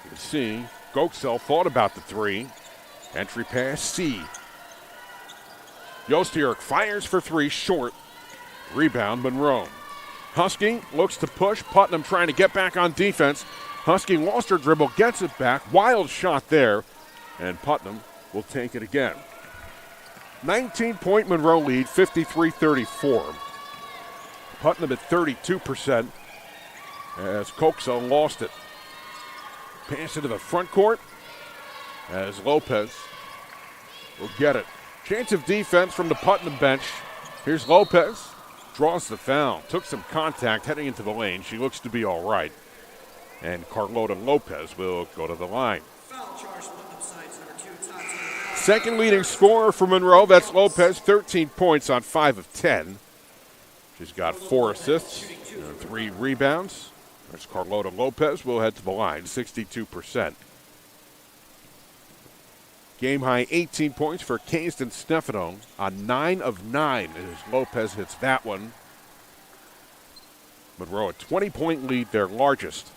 You can see Goksell thought about the three. Entry pass, C. Jostierk fires for three, short. Rebound, Monroe. Husky looks to push. Putnam trying to get back on defense. Husky lost her dribble, gets it back. Wild shot there. And Putnam will take it again. 19-point Monroe lead, 53-34. Putnam at 32% as Goksell lost it. Pass into the front court as Lopez will get it. Chance of defense from the Putnam bench. Here's Lopez. Draws the foul. Took some contact heading into the lane. She looks to be all right. And Carlota Lopez will go to the line. Second leading scorer for Monroe, that's Lopez, 13 points on 5 of 10. She's got 4 assists and 3 rebounds. There's Carlota Lopez. We'll head to the line, 62%. Game high 18 points for Kayston Stefano on 9 of 9 as Lopez hits that one. Monroe a 20-point lead, their largest.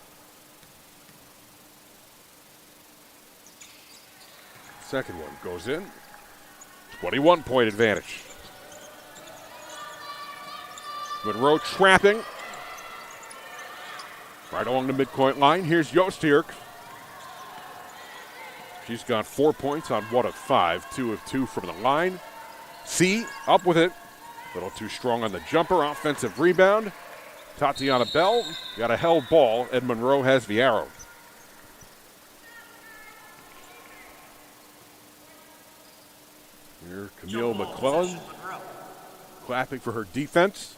Second one goes in. 21-point advantage. Monroe trapping. Right along the midcourt line. Here's Jostierk. She's got 4 points on 1 of 5. 2 of 2 from the line. C up with it. A little too strong on the jumper. Offensive rebound. Tatiana Bell got a held ball, and Monroe has the arrow. Here, Camille McClellan clapping for her defense.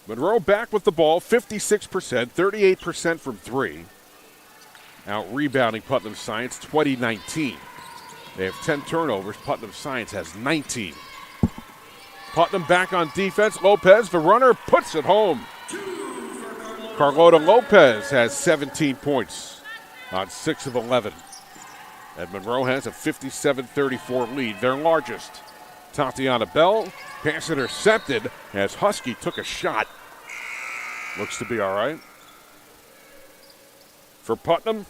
Monroe back with the ball, 56%, 38% from three. Out rebounding Putnam Science, 20-19. They have 10 turnovers. Putnam Science has 19. Putnam back on defense. Lopez, the runner, puts it home. Carlota Lopez has 17 points on 6 of 11. And Monroe has a 57-34 lead, their largest. Tatiana Bell, pass intercepted as Husky took a shot. Looks to be all right. For Putnam,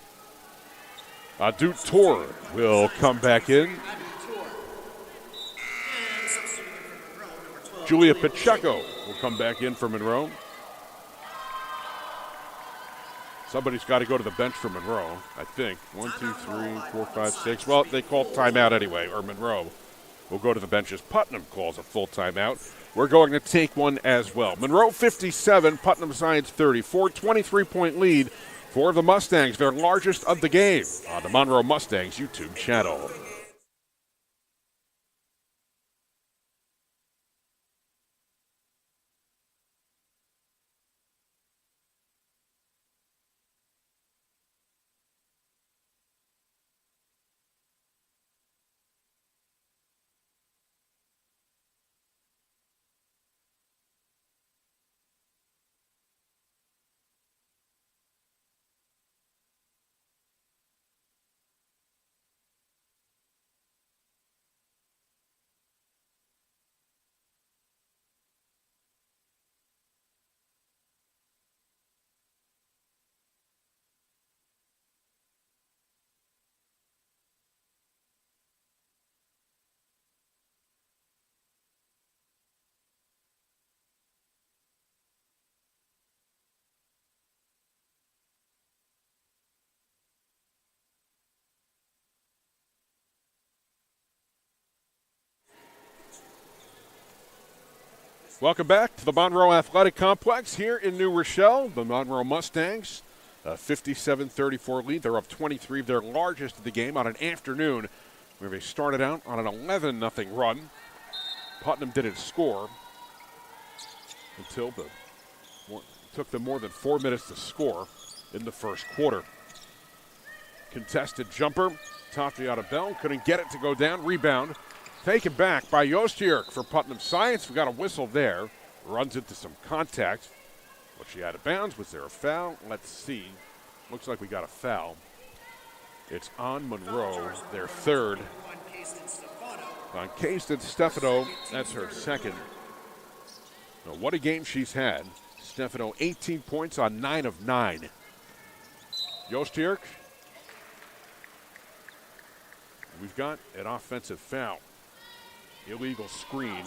Adut Tor will come back in. Julia Pacheco will come back in for Monroe. Somebody's got to go to the bench for Monroe, I think. 1, 2, 3, 4, 5, 6. Well, they called timeout anyway, or Monroe will go to the bench as Putnam calls a full timeout. We're going to take one as well. Monroe 57, Putnam Science 34, 23-point lead for the Mustangs, their largest of the game, on the Monroe Mustangs YouTube channel. Welcome back to the Monroe Athletic Complex here in New Rochelle. The Monroe Mustangs, a 57-34 lead. They're up 23, their largest of the game on an afternoon where they started out on an 11-0 run. Putnam didn't score until it took them more than 4 minutes to score in the first quarter. Contested jumper. Tatiana Bell couldn't get it to go down. Rebound. Taken back by Jostierk for Putnam Science. We got a whistle there. Runs into some contact. Was she out of bounds? Was there a foul? Let's see. Looks like we got a foul. It's on Monroe, their third. On Kayston Stefano, that's her second. Now, what a game she's had. Stefano, 18 points on 9 of 9. Jostierk. We've got an offensive foul. Illegal screen.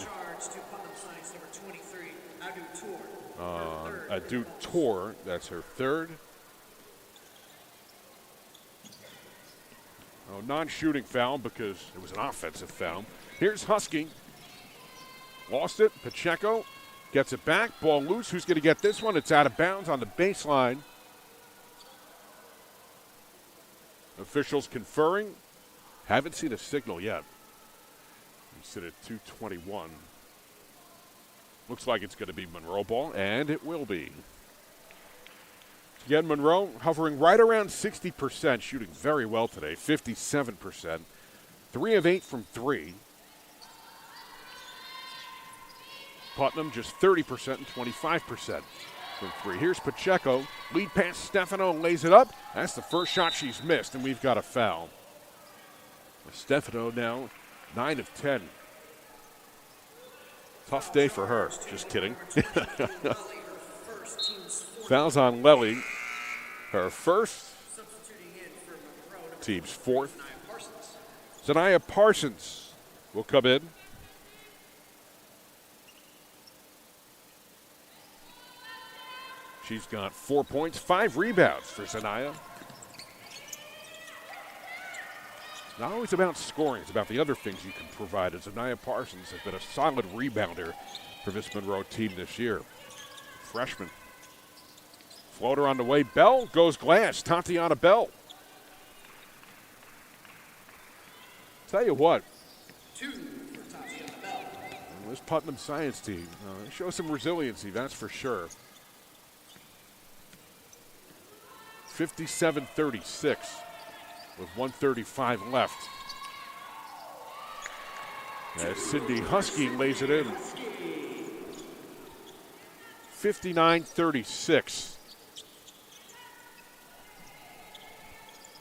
Adu Tor, that's her third. Oh, non-shooting foul because it was an offensive foul. Here's Husky. Lost it. Pacheco gets it back. Ball loose. Who's going to get this one? It's out of bounds on the baseline. Officials conferring. Haven't seen a signal yet. We sit at 2:21. Looks like it's going to be Monroe ball, and it will be. Again, Monroe hovering right around 60%, shooting very well today, 57%. 3 of 8 from 3. Putnam just 30% and 25% from 3. Here's Pacheco. Lead pass, Stefano lays it up. That's the first shot she's missed, and we've got a foul. Stefano now 9 of 10. Tough day for her. Just kidding. Fouls on Lely. Her first. Team's fourth. Zanaya Parsons will come in. She's got 4 points, 5 rebounds for Zanaya. Not always about scoring, it's about the other things you can provide. And Zanaya Parsons has been a solid rebounder for this Monroe team this year. Freshman. Floater on the way. Bell goes glass. Tatiana Bell. Tell you what. 2 for Tatiana Bell. This Putnam Science team shows some resiliency, that's for sure. 57-36 with 1:35 left. As Cindy Husky lays it in. 59-36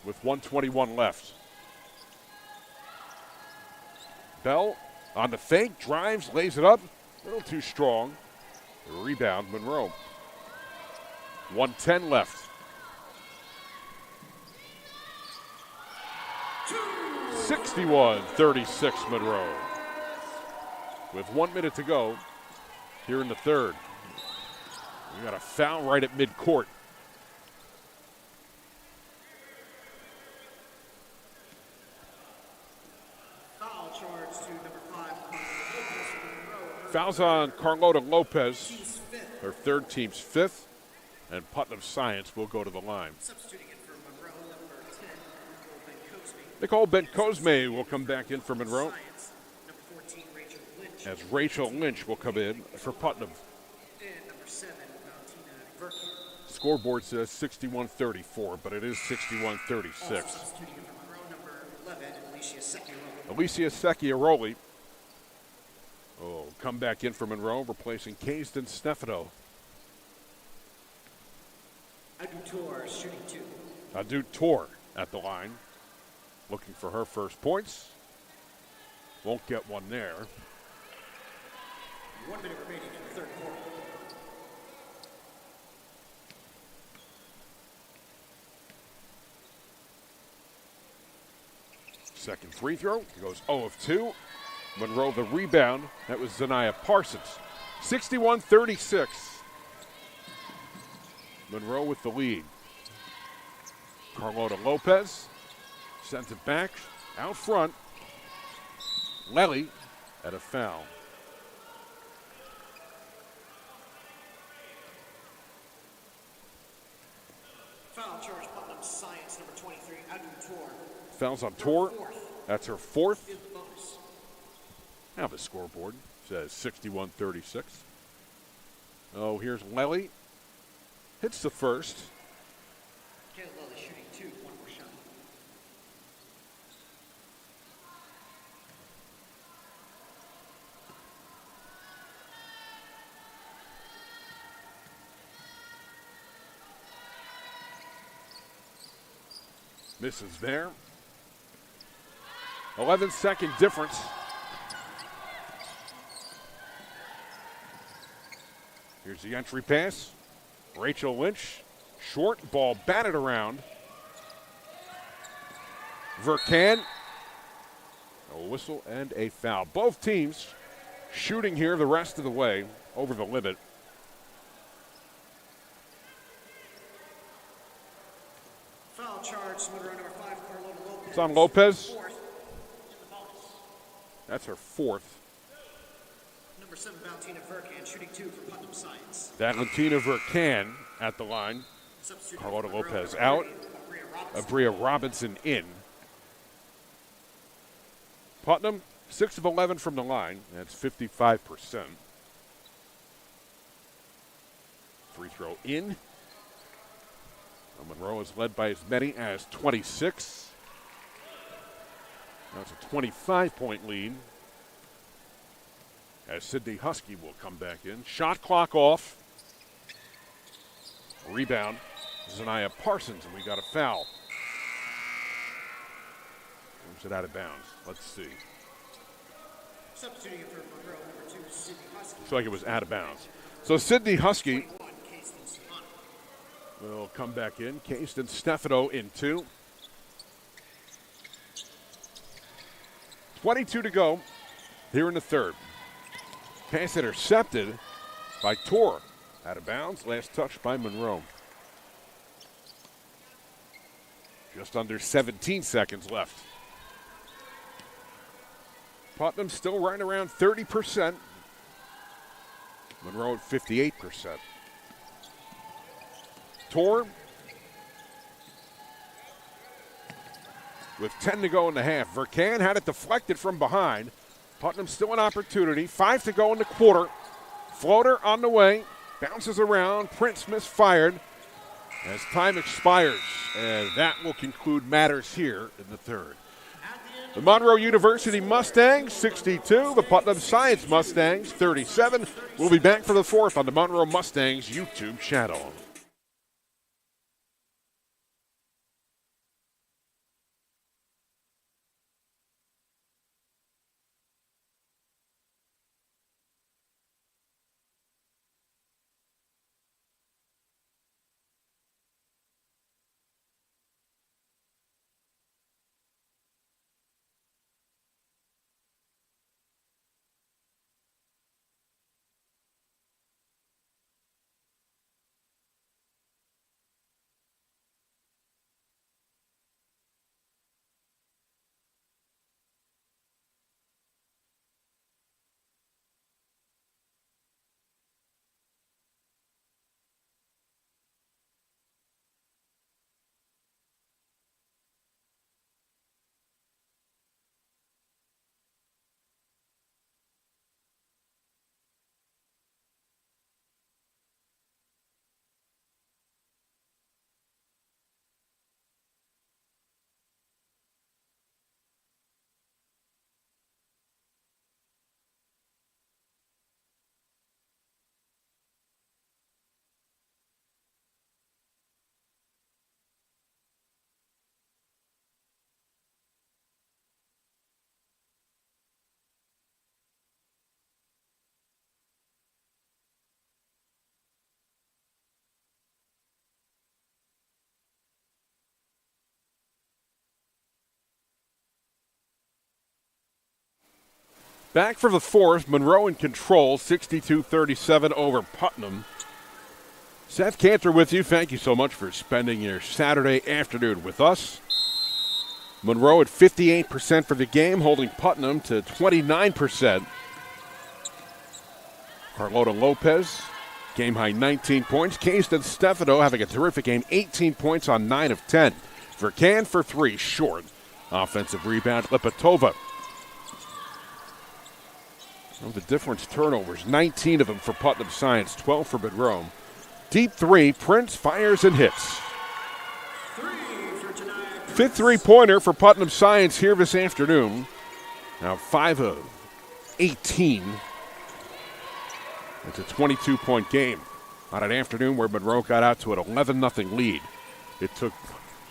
with 1:21 left. Bell on the fake, drives, lays it up. A little too strong. Rebound, Monroe. 1:10 left. 61-36 Monroe. With 1 minute to go here in the third. We got a foul right at midcourt. Foul charge to number 5. Fouls on Carlota Lopez. Her third, team's fifth. And Putnam Science will go to the line. Substituting in for Monroe, number 10, Nicole Ben-Cosme will come back in for Monroe. Science, number 14, Rachel Lynch. As Rachel Lynch will come in for Putnam. And number 7, Valentina Verkier. Scoreboard says 61-34, but it is 61-36. Substituting in for Monroe, number 11, Alicia Secchiaroli. Alicia Secchiaroli will come back in for Monroe, replacing Kayston Stefano. Adu Tor shooting 2. Adu Tor at the line, looking for her first points. Won't get one there. 1 minute remaining in the third quarter. Second free throw goes 0 of 2. Monroe the rebound. That was Zanaya Parsons. 61-36. Monroe with the lead. Carlota Lopez sends it back out front. Lely at a foul. Foul charge, Putnam Science, number 23, Adu Tor. Fouls on Tor. Fourth. That's her fourth. Is the bonus. Now the scoreboard says 61-36. Oh, here's Lely. Hits the first. Kayla Lilly shooting 2, 1 more shot. Misses there. 11-second difference. Here's the entry pass. Rachel Lynch. Short ball batted around. Vercan. A whistle and a foul. Both teams shooting here the rest of the way over the limit. Foul charge, Monroe number 5, Carlota Lopez. It's on Lopez. Fourth in the bonus. That's her fourth. Number 7, Valentina Vercan, shooting 2 for Putnam Science. Valentina Vercan at the line. Substitute Carlota for Monroe, Lopez number out. 30, Abria Robinson. Abria Robinson in. Putnam, 6 of 11 from the line. That's 55%. Free throw in. Monroe is led by as many as 26. Now it's a 25-point lead as Sydney Husky will come back in. Shot clock off. Rebound. Zanaya Parsons, and we got a foul. Moves it out of bounds. Let's see. Substituting for Monroe number 2, Sydney Husky. Looks like it was out of bounds. So Sydney Husky 21, Kayston Stefano. will come back in. Kayston Stefano in 2. 22 to go here in the third. Pass intercepted by Tor. Out of bounds. Last touch by Monroe. Just under 17 seconds left. Putnam still right around 30%. Monroe at 58%. Tor with 10 to go in the half. Vercan had it deflected from behind. Putnam still an opportunity. 5 to go in the quarter. Floater on the way. Bounces around. Prince misfired as time expires. And that will conclude matters here in the third. The Monroe University Mustangs, 62. The Putnam Science Mustangs, 37. We'll be back for the fourth on the Monroe Mustangs YouTube channel. Back for the fourth, Monroe in control, 62-37 over Putnam. Seth Cantor with you. Thank you so much for spending your Saturday afternoon with us. Monroe at 58% for the game, holding Putnam to 29%. Carlota Lopez, game high 19 points. Kayston Stefano having a terrific game, 18 points on 9 of 10. Vercan for 3, short. Offensive rebound, Lipatova. Oh, the difference turnovers, 19 of them for Putnam Science, 12 for Monroe. Deep 3, Prince fires and hits. Fifth three-pointer for Putnam Science here this afternoon. Now 5 of 18. It's a 22-point game on an afternoon where Monroe got out to an 11-0 lead. It took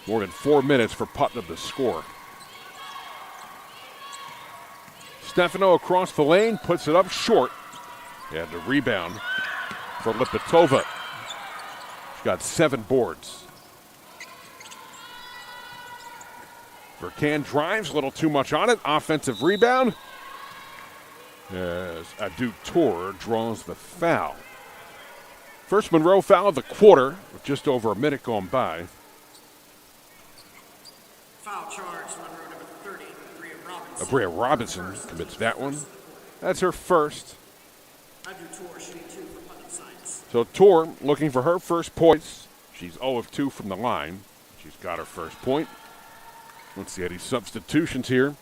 More than 4 minutes for Putnam to score. Stefano across the lane, puts it up short. And the rebound for Lipatova. She's got 7 boards. Vercan drives, a little too much on it. Offensive rebound. As Adu Tor draws the foul. First Monroe foul of the quarter, with just over a minute going by. Foul charge, Monroe number 30, Bria Robinson commits that one. That's her first. Adu Tor shooting 2 for Putnam Signs. So Tor looking for her first points. She's 0 of 2 from the line. She's got her first point. Let's see any substitutions here.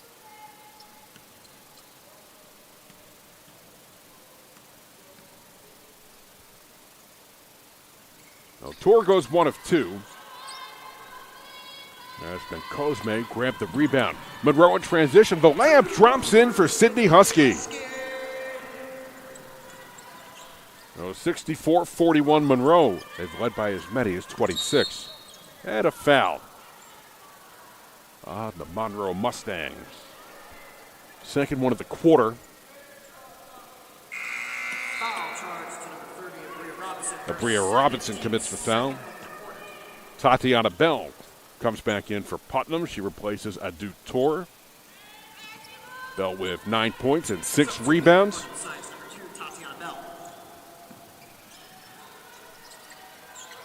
Now, Tor goes 1 of 2. That's been Cosme, grabbed the rebound. Monroe in transition. The layup drops in for Sydney Husky. 64-41 Monroe. They've led by as many as 26. And a foul on the Monroe Mustangs. Second one of the quarter. Foul charge to number 30, Bria Robinson. Bria Robinson commits the foul. Tatiana Bell comes back in for Putnam. She replaces Adu Tor. Bell with 9 points and 6 rebounds.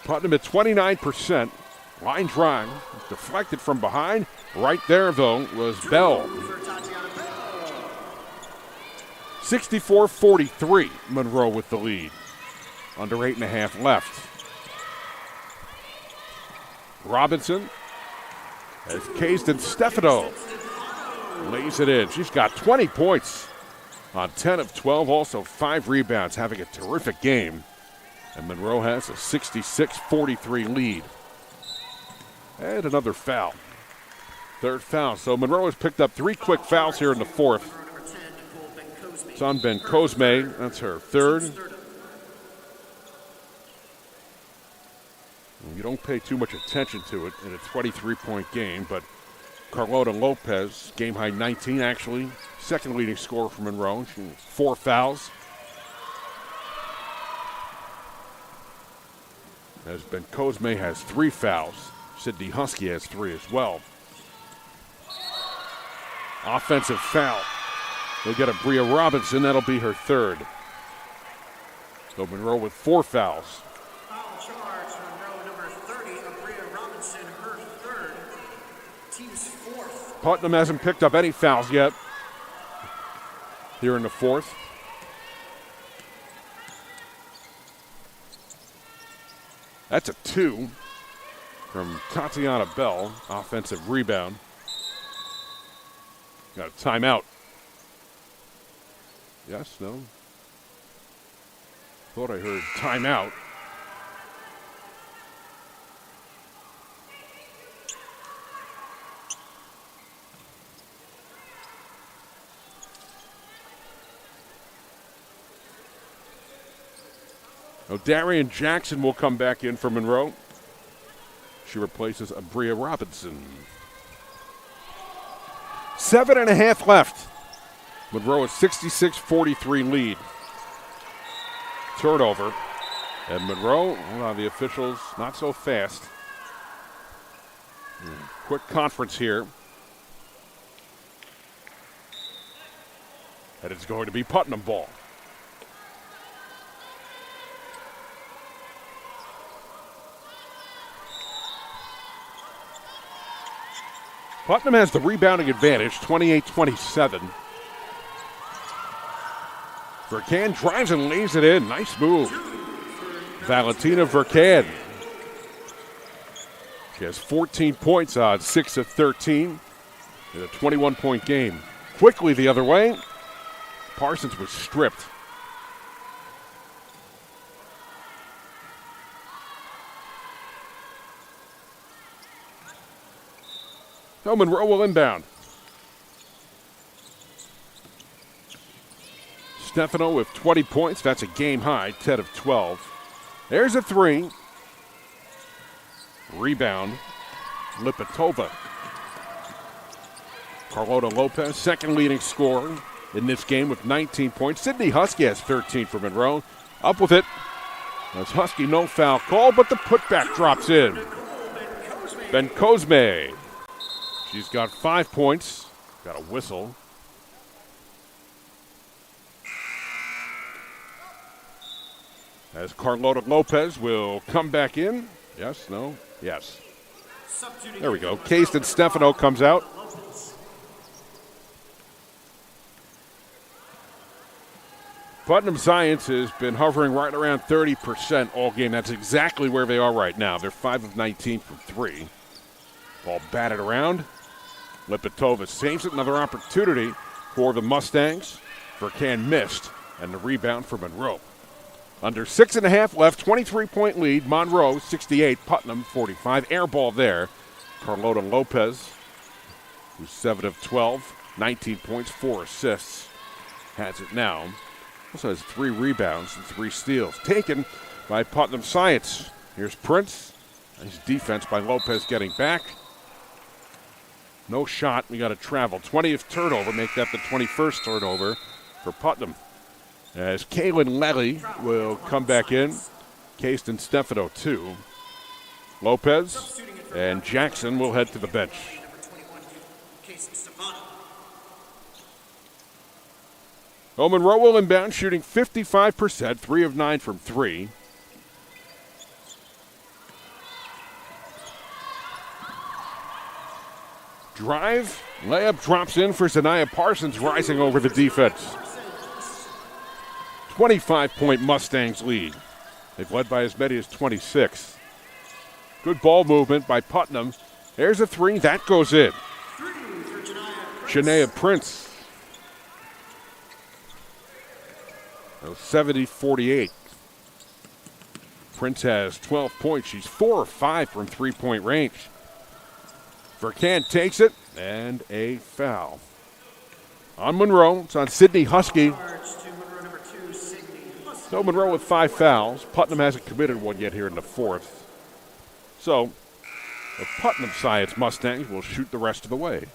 Putnam at 29%. Line drive, deflected from behind. Right there, though, was Bell. 64-43, Monroe with the lead. Under 8.5 left. Robinson has cased and Stefano lays it in. She's got 20 points on 10 of 12, also 5 rebounds, having a terrific game. And Monroe has a 66-43 lead. And another foul. Third foul. So Monroe has picked up 3 quick fouls here in the fourth. It's on Ben Cosme. That's her third. You don't pay too much attention to it in a 23-point game, but Carlota Lopez, game high 19 actually, second leading scorer for Monroe. 4 fouls. As Ben Cosme has 3 fouls. Sydney Husky has 3 as well. Offensive foul. They'll get a Bria Robinson. That'll be her third. So Monroe with 4 fouls. Foul charge, Monroe number 30, Bria Robinson, her third. Team's 4th. Putnam hasn't picked up any fouls yet here in the fourth. That's a 2 from Tatiana Bell. Offensive rebound. Got a timeout. Yes, no? Thought I heard timeout. Now Darian Jackson will come back in for Monroe. She replaces Bria Robinson. 7.5 left. Monroe a 66-43 lead. Turnover. And Monroe, well, the officials not so fast. Quick conference here. And it's going to be Putnam ball. Putnam has the rebounding advantage, 28-27. Vercan drives and lays it in. Nice move. Valentina Vercan. She has 14 points on 6 of 13 in a 21-point game. Quickly the other way. Parsons was stripped. So Monroe will inbound. Stefano with 20 points. That's a game high, 10 of 12. There's a 3. Rebound Lipatova. Carlota Lopez, second leading scorer in this game with 19 points. Sydney Husky has 13 for Monroe. Up with it. That's Husky, no foul call, but the putback drops in. Ben Cosme. She's got 5 points. Got a whistle. As Carlota Lopez will come back in. Yes, no, yes. There we go. Kayston Stefano comes out. Putnam Science has been hovering right around 30% all game. That's exactly where they are right now. They're 5 of 19 from 3. Ball batted around. Lipatova saves it. Another opportunity for the Mustangs. Vercan missed, and the rebound for Monroe. Under 6.5 left, 23-point lead. Monroe 68, Putnam 45. Air ball there. Carlota Lopez, who's 7 of 12, 19 points, 4 assists. Has it now. Also has 3 rebounds and 3 steals. Taken by Putnam Science. Here's Prince. Nice defense by Lopez getting back. No shot. We got to travel. 20th turnover. Make that the 21st turnover for Putnam. As Kaylin Lely will come back in. Kayston Stefano, 2. Lopez and Jackson will head to the bench. Monroe will inbound, shooting 55%, 3 of 9 from 3. Drive, layup drops in for Zanaya Parsons, rising over the defense. 25-point Mustangs lead. They've led by as many as 26. Good ball movement by Putnam. There's a 3, that goes in. Shania Prince. 70-48. Prince has 12 points. She's 4 of 5 from 3-point range. Vercan takes it, and a foul. On Monroe, it's on Sydney Husky. So Monroe with 5 fouls. Putnam hasn't committed one yet here in the 4th. So the Putnam Science Mustangs will shoot the rest of the way.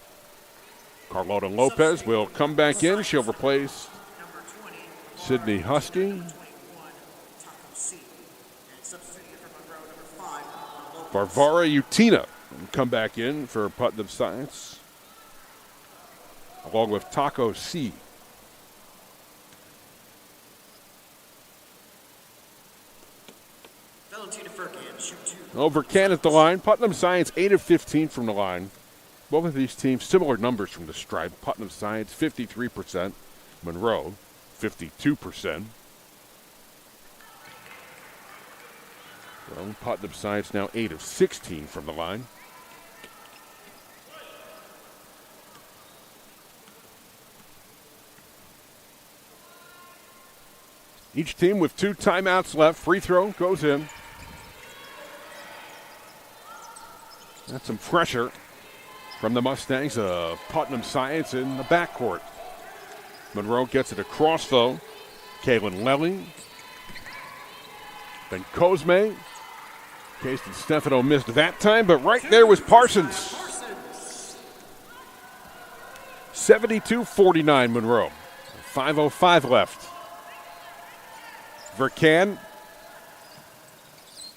Carlota Lopez will come back in. She'll replace Sydney Husky. Varvara Utina will come back in for Putnam Science, along with Taco C. Vercan at the line. Putnam Science 8 of 15 from the line. Both of these teams similar numbers from the stripe. Putnam Science 53%. Monroe 52%. Well, Putnam Science now 8 of 16 from the line. Each team with 2 timeouts left. Free throw goes in. That's some pressure from the Mustangs. Putnam Science in the backcourt. Monroe gets it across, though. Kaylin Lely. Then Cosme. Kayston Stefano missed that time, but right there was Parsons. 72-49 Monroe. 5:05 left. Vercan.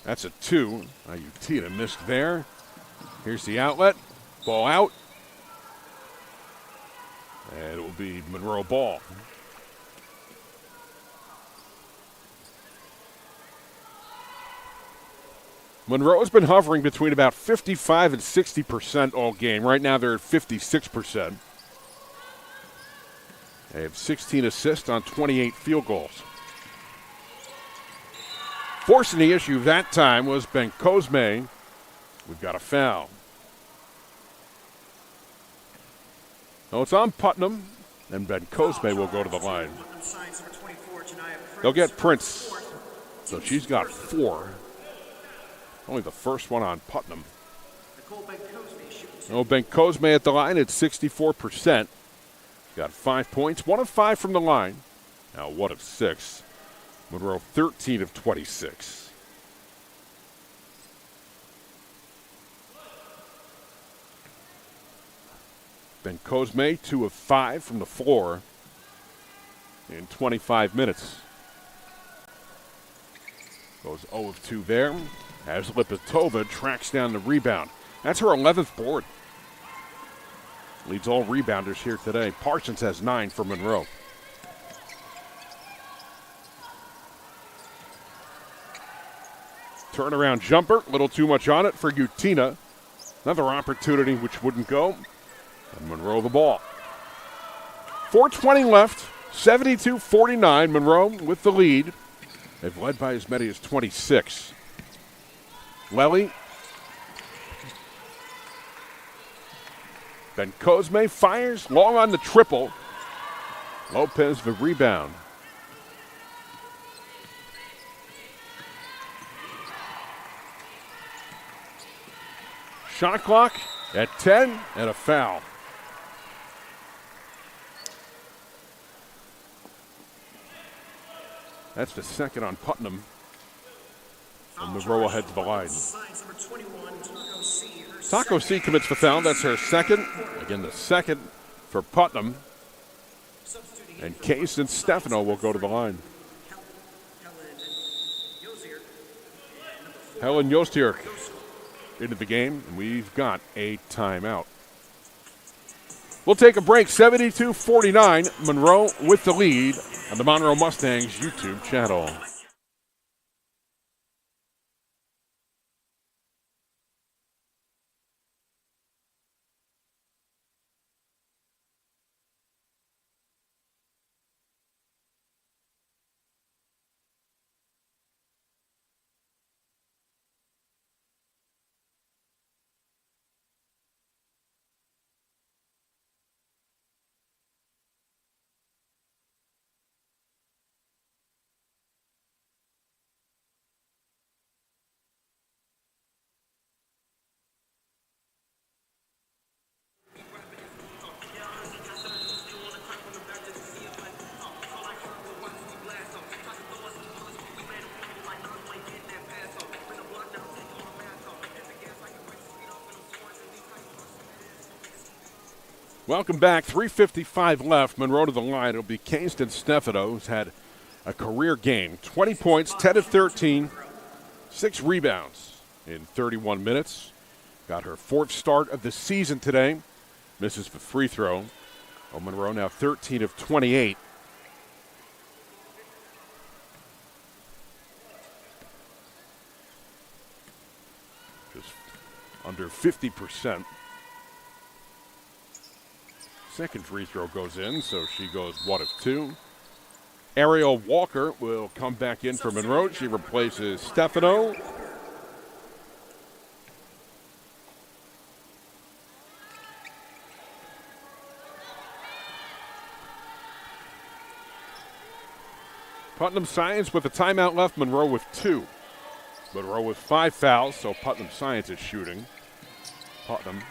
That's a 2. Utina missed there. Here's the outlet. Ball out. And it will be Monroe ball. Monroe has been hovering between about 55 and 60% all game. Right now they're at 56%. They have 16 assists on 28 field goals. Forcing the issue that time was Ben Cosme. We've got a foul. No, it's on Putnam, and Ben Cosme will go to the line. They'll get Prince. So she's got 4. Only the first one on Putnam. Ben Cosme at the line at 64%. Got 5 points, 1 of 5 from the line. Now 1 of 6. Monroe 13 of 26. Ben Cosme, 2 of 5 from the floor in 25 minutes. Goes 0 of 2 there. As Lipatova tracks down the rebound. That's her 11th board. Leads all rebounders here today. Parsons has 9 for Monroe. Turnaround jumper, a little too much on it for Utina. Another opportunity which wouldn't go. And Monroe the ball. 4:20 left, 72-49. Monroe with the lead. They've led by as many as 26. Lely. Ben Cosme fires long on the triple. Lopez the rebound. Shot clock at 10 and a foul. That's the second on Putnam. And Monroe will head to the line. Taco C commits the foul. That's her second. Again, the second for Putnam. And Case and Stefano will go to the line. Helen Jostierk into the game, and we've got a timeout. We'll take a break. 72-49. Monroe with the lead on the Monroe Mustangs YouTube channel. Welcome back. 3:55 left. Monroe to the line. It'll be Kingston Stefano, who's had a career game. 20 points, 10 of 13, 6 rebounds in 31 minutes. Got her 4th start of the season today. Misses the free throw. Monroe now 13 of 28. Just under 50%. Second free throw goes in, so she goes 1 of 2. Ariel Walker will come back in for Monroe. She replaces Stefano. Putnam Science with a timeout left. Monroe with 2. Monroe with 5 fouls, so Putnam Science is shooting. Putnam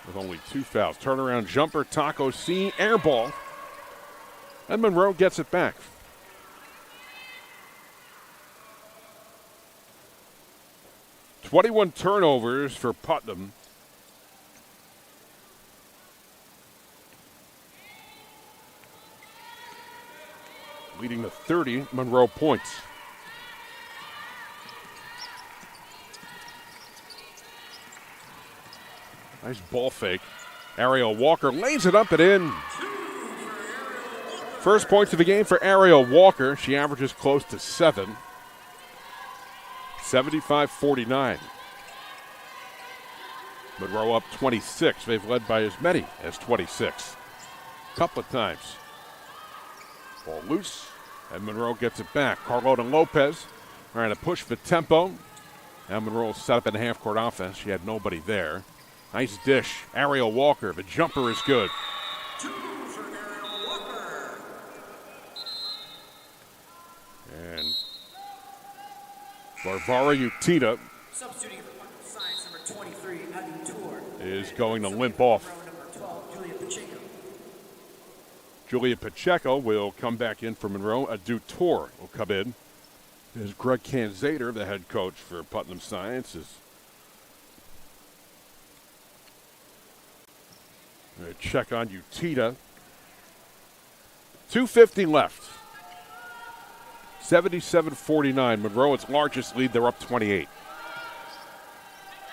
with only 2 fouls. Turnaround jumper, Taco C, air ball. And Monroe gets it back. "21 turnovers for Putnam. Leading to 30 Monroe points. Nice ball fake. Ariel Walker lays it up and in. First points of the game for Ariel Walker. She averages close to 7. 75-49. Monroe up 26. They've led by as many as 26. Couple of times. Ball loose, and Monroe gets it back. Carlota Lopez trying to push the tempo. And Monroe set up in half-court offense. She had nobody there. Nice dish. Ariel Walker. The jumper is good. 2 for Ariel Walker. And Barbara Utina Substituting for Putnam Science, number 23, Adi Tour. is going to limp off. Number 12, Julia Pacheco. Julia Pacheco will come back in for Monroe. Adu Tour will come in. As Greg Canzader, the head coach for Putnam Science, is Check on Utita. 2:50 left. 77-49. Monroe, its largest lead. They're up 28.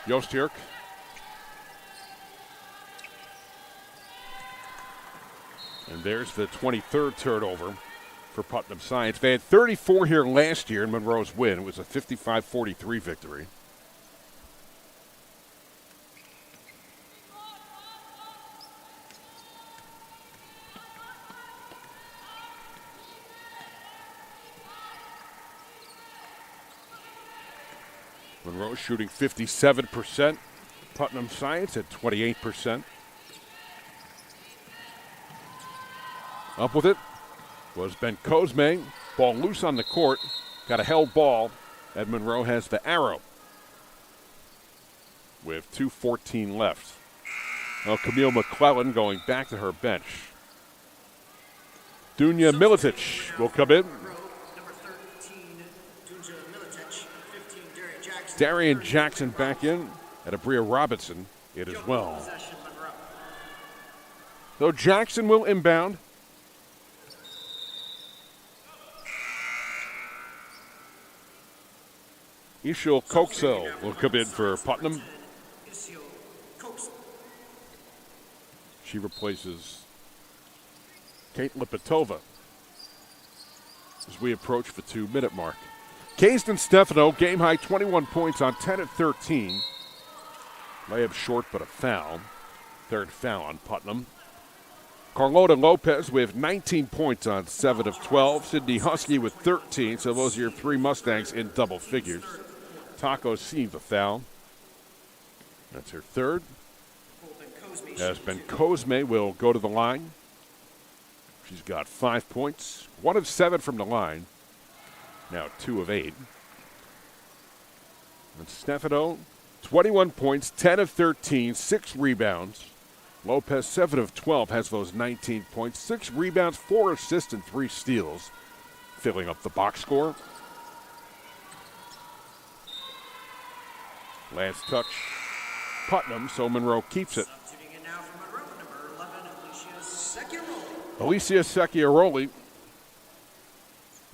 Jostierk. And there's the 23rd turnover for Putnam Science. They had 34 here last year in Monroe's win. It was a 55-43 victory. Monroe shooting 57%. Putnam Science at 28%. Up with it was Ben Cosme. Ball loose on the court. Got a held ball. And Monroe has the arrow with 2:14 left. Well, Camille McClellan going back to her bench. Dunya Militic will come in. Darian Jackson back in, and Abria Robinson it as well. So Jackson will inbound. Ishil Koksel will come in for Putnam. She replaces Kate Lipatova as we approach the 2-minute mark. Kayston Stefano, game high 21 points on 10 of 13. Layup short, but a foul. Third foul on Putnam. Carlota Lopez with 19 points on 7 of 12. Sydney Husky with 13. So those are your 3 Mustangs in double figures. Taco Sieve a foul. That's her third. As Ben Cosme will go to the line. She's got 5 points. 1 of 7 from the line. Now 2 of 8. And Stefano, 21 points, 10 of 13, 6 rebounds. Lopez, 7 of 12, has those 19 points, 6 rebounds, 4 assists, and 3 steals, filling up the box score. Last touch, Putnam, so Monroe keeps it. Alicia Secchiaroli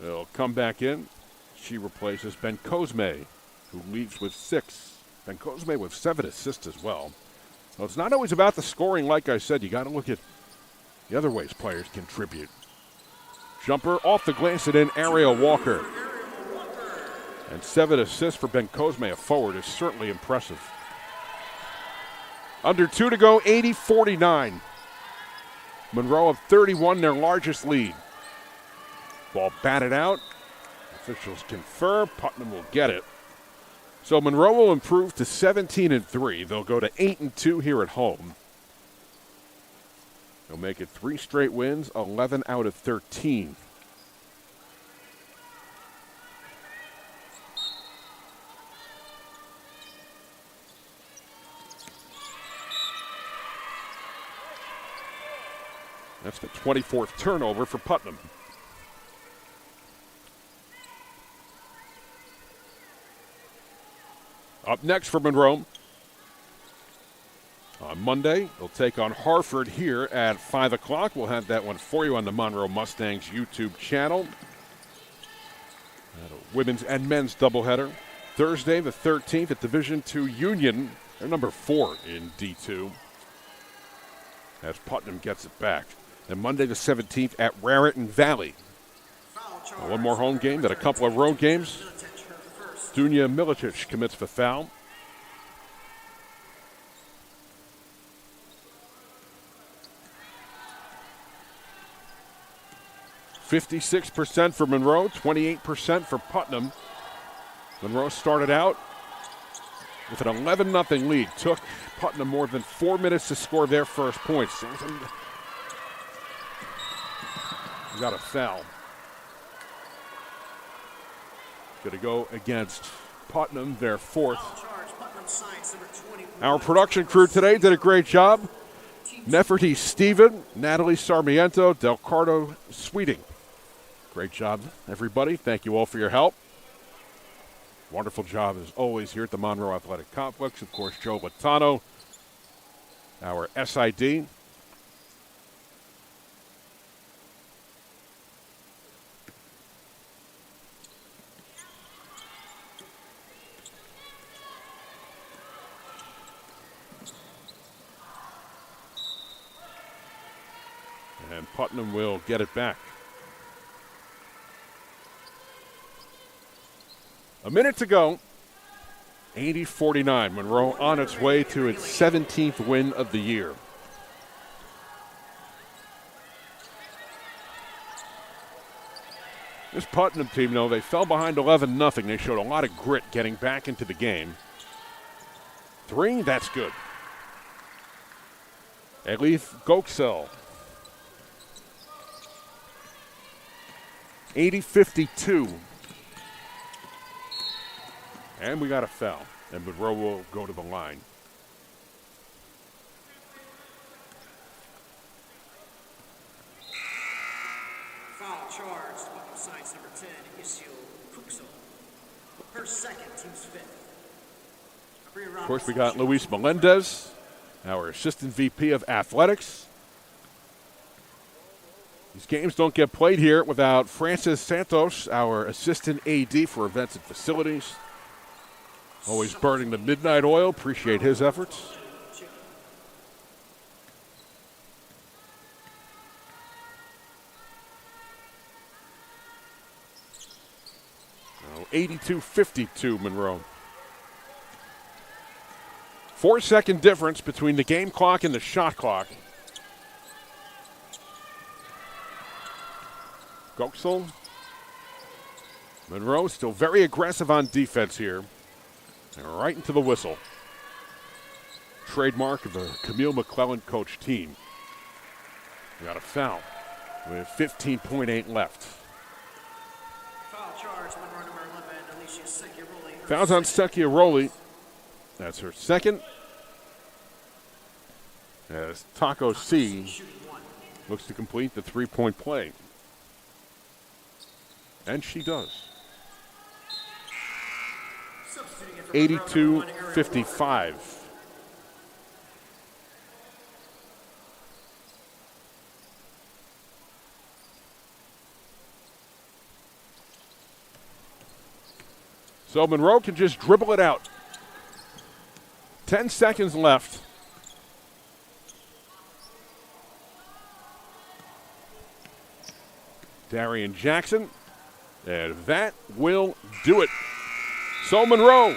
will come back in. She replaces Ben Cosme, who leaves with 6. Ben Cosme with 7 assists as well. So it's not always about the scoring, like I said. You got to look at the other ways players contribute. Jumper off the glass and in, Ariel Walker. And 7 assists for Ben Cosme, a forward, is certainly impressive. Under 2 to go, 80-49. Monroe of 31, their largest lead. Ball batted out. Officials confirm Putnam will get it. So Monroe will improve to 17-3. They'll go to 8-2 here at home. They'll make it 3 straight wins, 11 out of 13. That's the 24th turnover for Putnam. Up next for Monroe. On Monday, they'll take on Harford here at 5 o'clock. We'll have that one for you on the Monroe Mustangs YouTube channel. Women's and men's doubleheader. Thursday, the 13th at Division II Union. They're number 4 in D2. As Putnam gets it back. And Monday, the 17th at Raritan Valley. One more home game, then a couple of road games. Dunya Militic commits the foul. %56 for Monroe, 28% for Putnam. Monroe started out with an 11-0 lead. Took Putnam more than 4 minutes to score their first points. Got a foul. Going to go against Putnam, their 4th. Our production crew today did a great job. Neferty Steven, Natalie Sarmiento, Delcardo Sweeting. Great job, everybody. Thank you all for your help. Wonderful job, as always, here at the Monroe Athletic Complex. Of course, Joe Latano, our SID. Putnam will get it back. A minute to go. 80-49. Monroe on its way to its 17th win of the year. This Putnam team, though, they fell behind 11-0. They showed a lot of grit getting back into the game. 3, that's good. Elif Goksel. 80-52. And we got a foul. And Monroe will go to the line. Foul charged. Putnam Science number 10, Isil Kuxel. Her second, team's fifth. Of course, we got Luis Melendez, our assistant VP of athletics. These games don't get played here without Francis Santos, our assistant AD for events and facilities. Always burning the midnight oil. Appreciate his efforts. Oh, 82-52 Monroe. 4-second difference between the game clock and the shot clock. Goksel. Monroe still very aggressive on defense here. And right into the whistle. Trademark of the Camille McClellan coach team. We got a foul with 15.8 left. Foul charge, Monroe number 11, Alicia Secchiaroli. Fouls on Secchiaroli. That's her second. As Taco C looks to complete the three-point play. And she does. 82-55. So Monroe can just dribble it out. 10 seconds left. Darian Jackson. And that will do it. So Monroe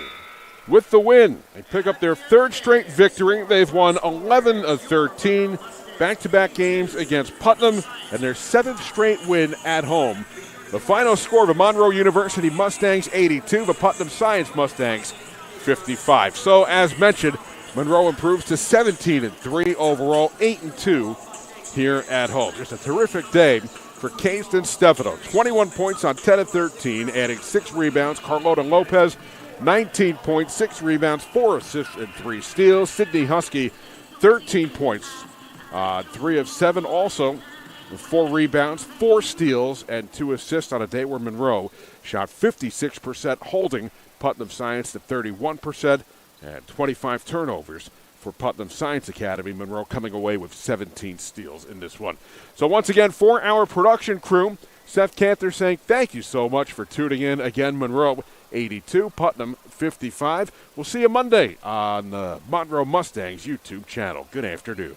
with the win. They pick up their third straight victory. They've won 11 of 13 back-to-back games against Putnam and their seventh straight win at home. The final score of the Monroe University Mustangs 82, the Putnam Science Mustangs 55. So as mentioned, Monroe improves to 17-3 overall, 8-2 here at home. Just a terrific day for Cayston Stefano. 21 points on 10 of 13, adding 6 rebounds. Carlota Lopez, 19 points, 6 rebounds, 4 assists, and 3 steals. Sydney Husky, 13 points, 3 of 7 also, with 4 rebounds, 4 steals, and 2 assists on a day where Monroe shot 56%, holding Putnam Science to 31%, and 25 turnovers for Putnam Science Academy. Monroe coming away with 17 steals in this one. So once again, for our production crew, Seth Cantor saying thank you so much for tuning in. Again, Monroe 82, Putnam 55. We'll see you Monday on the Monroe Mustangs YouTube channel. Good afternoon.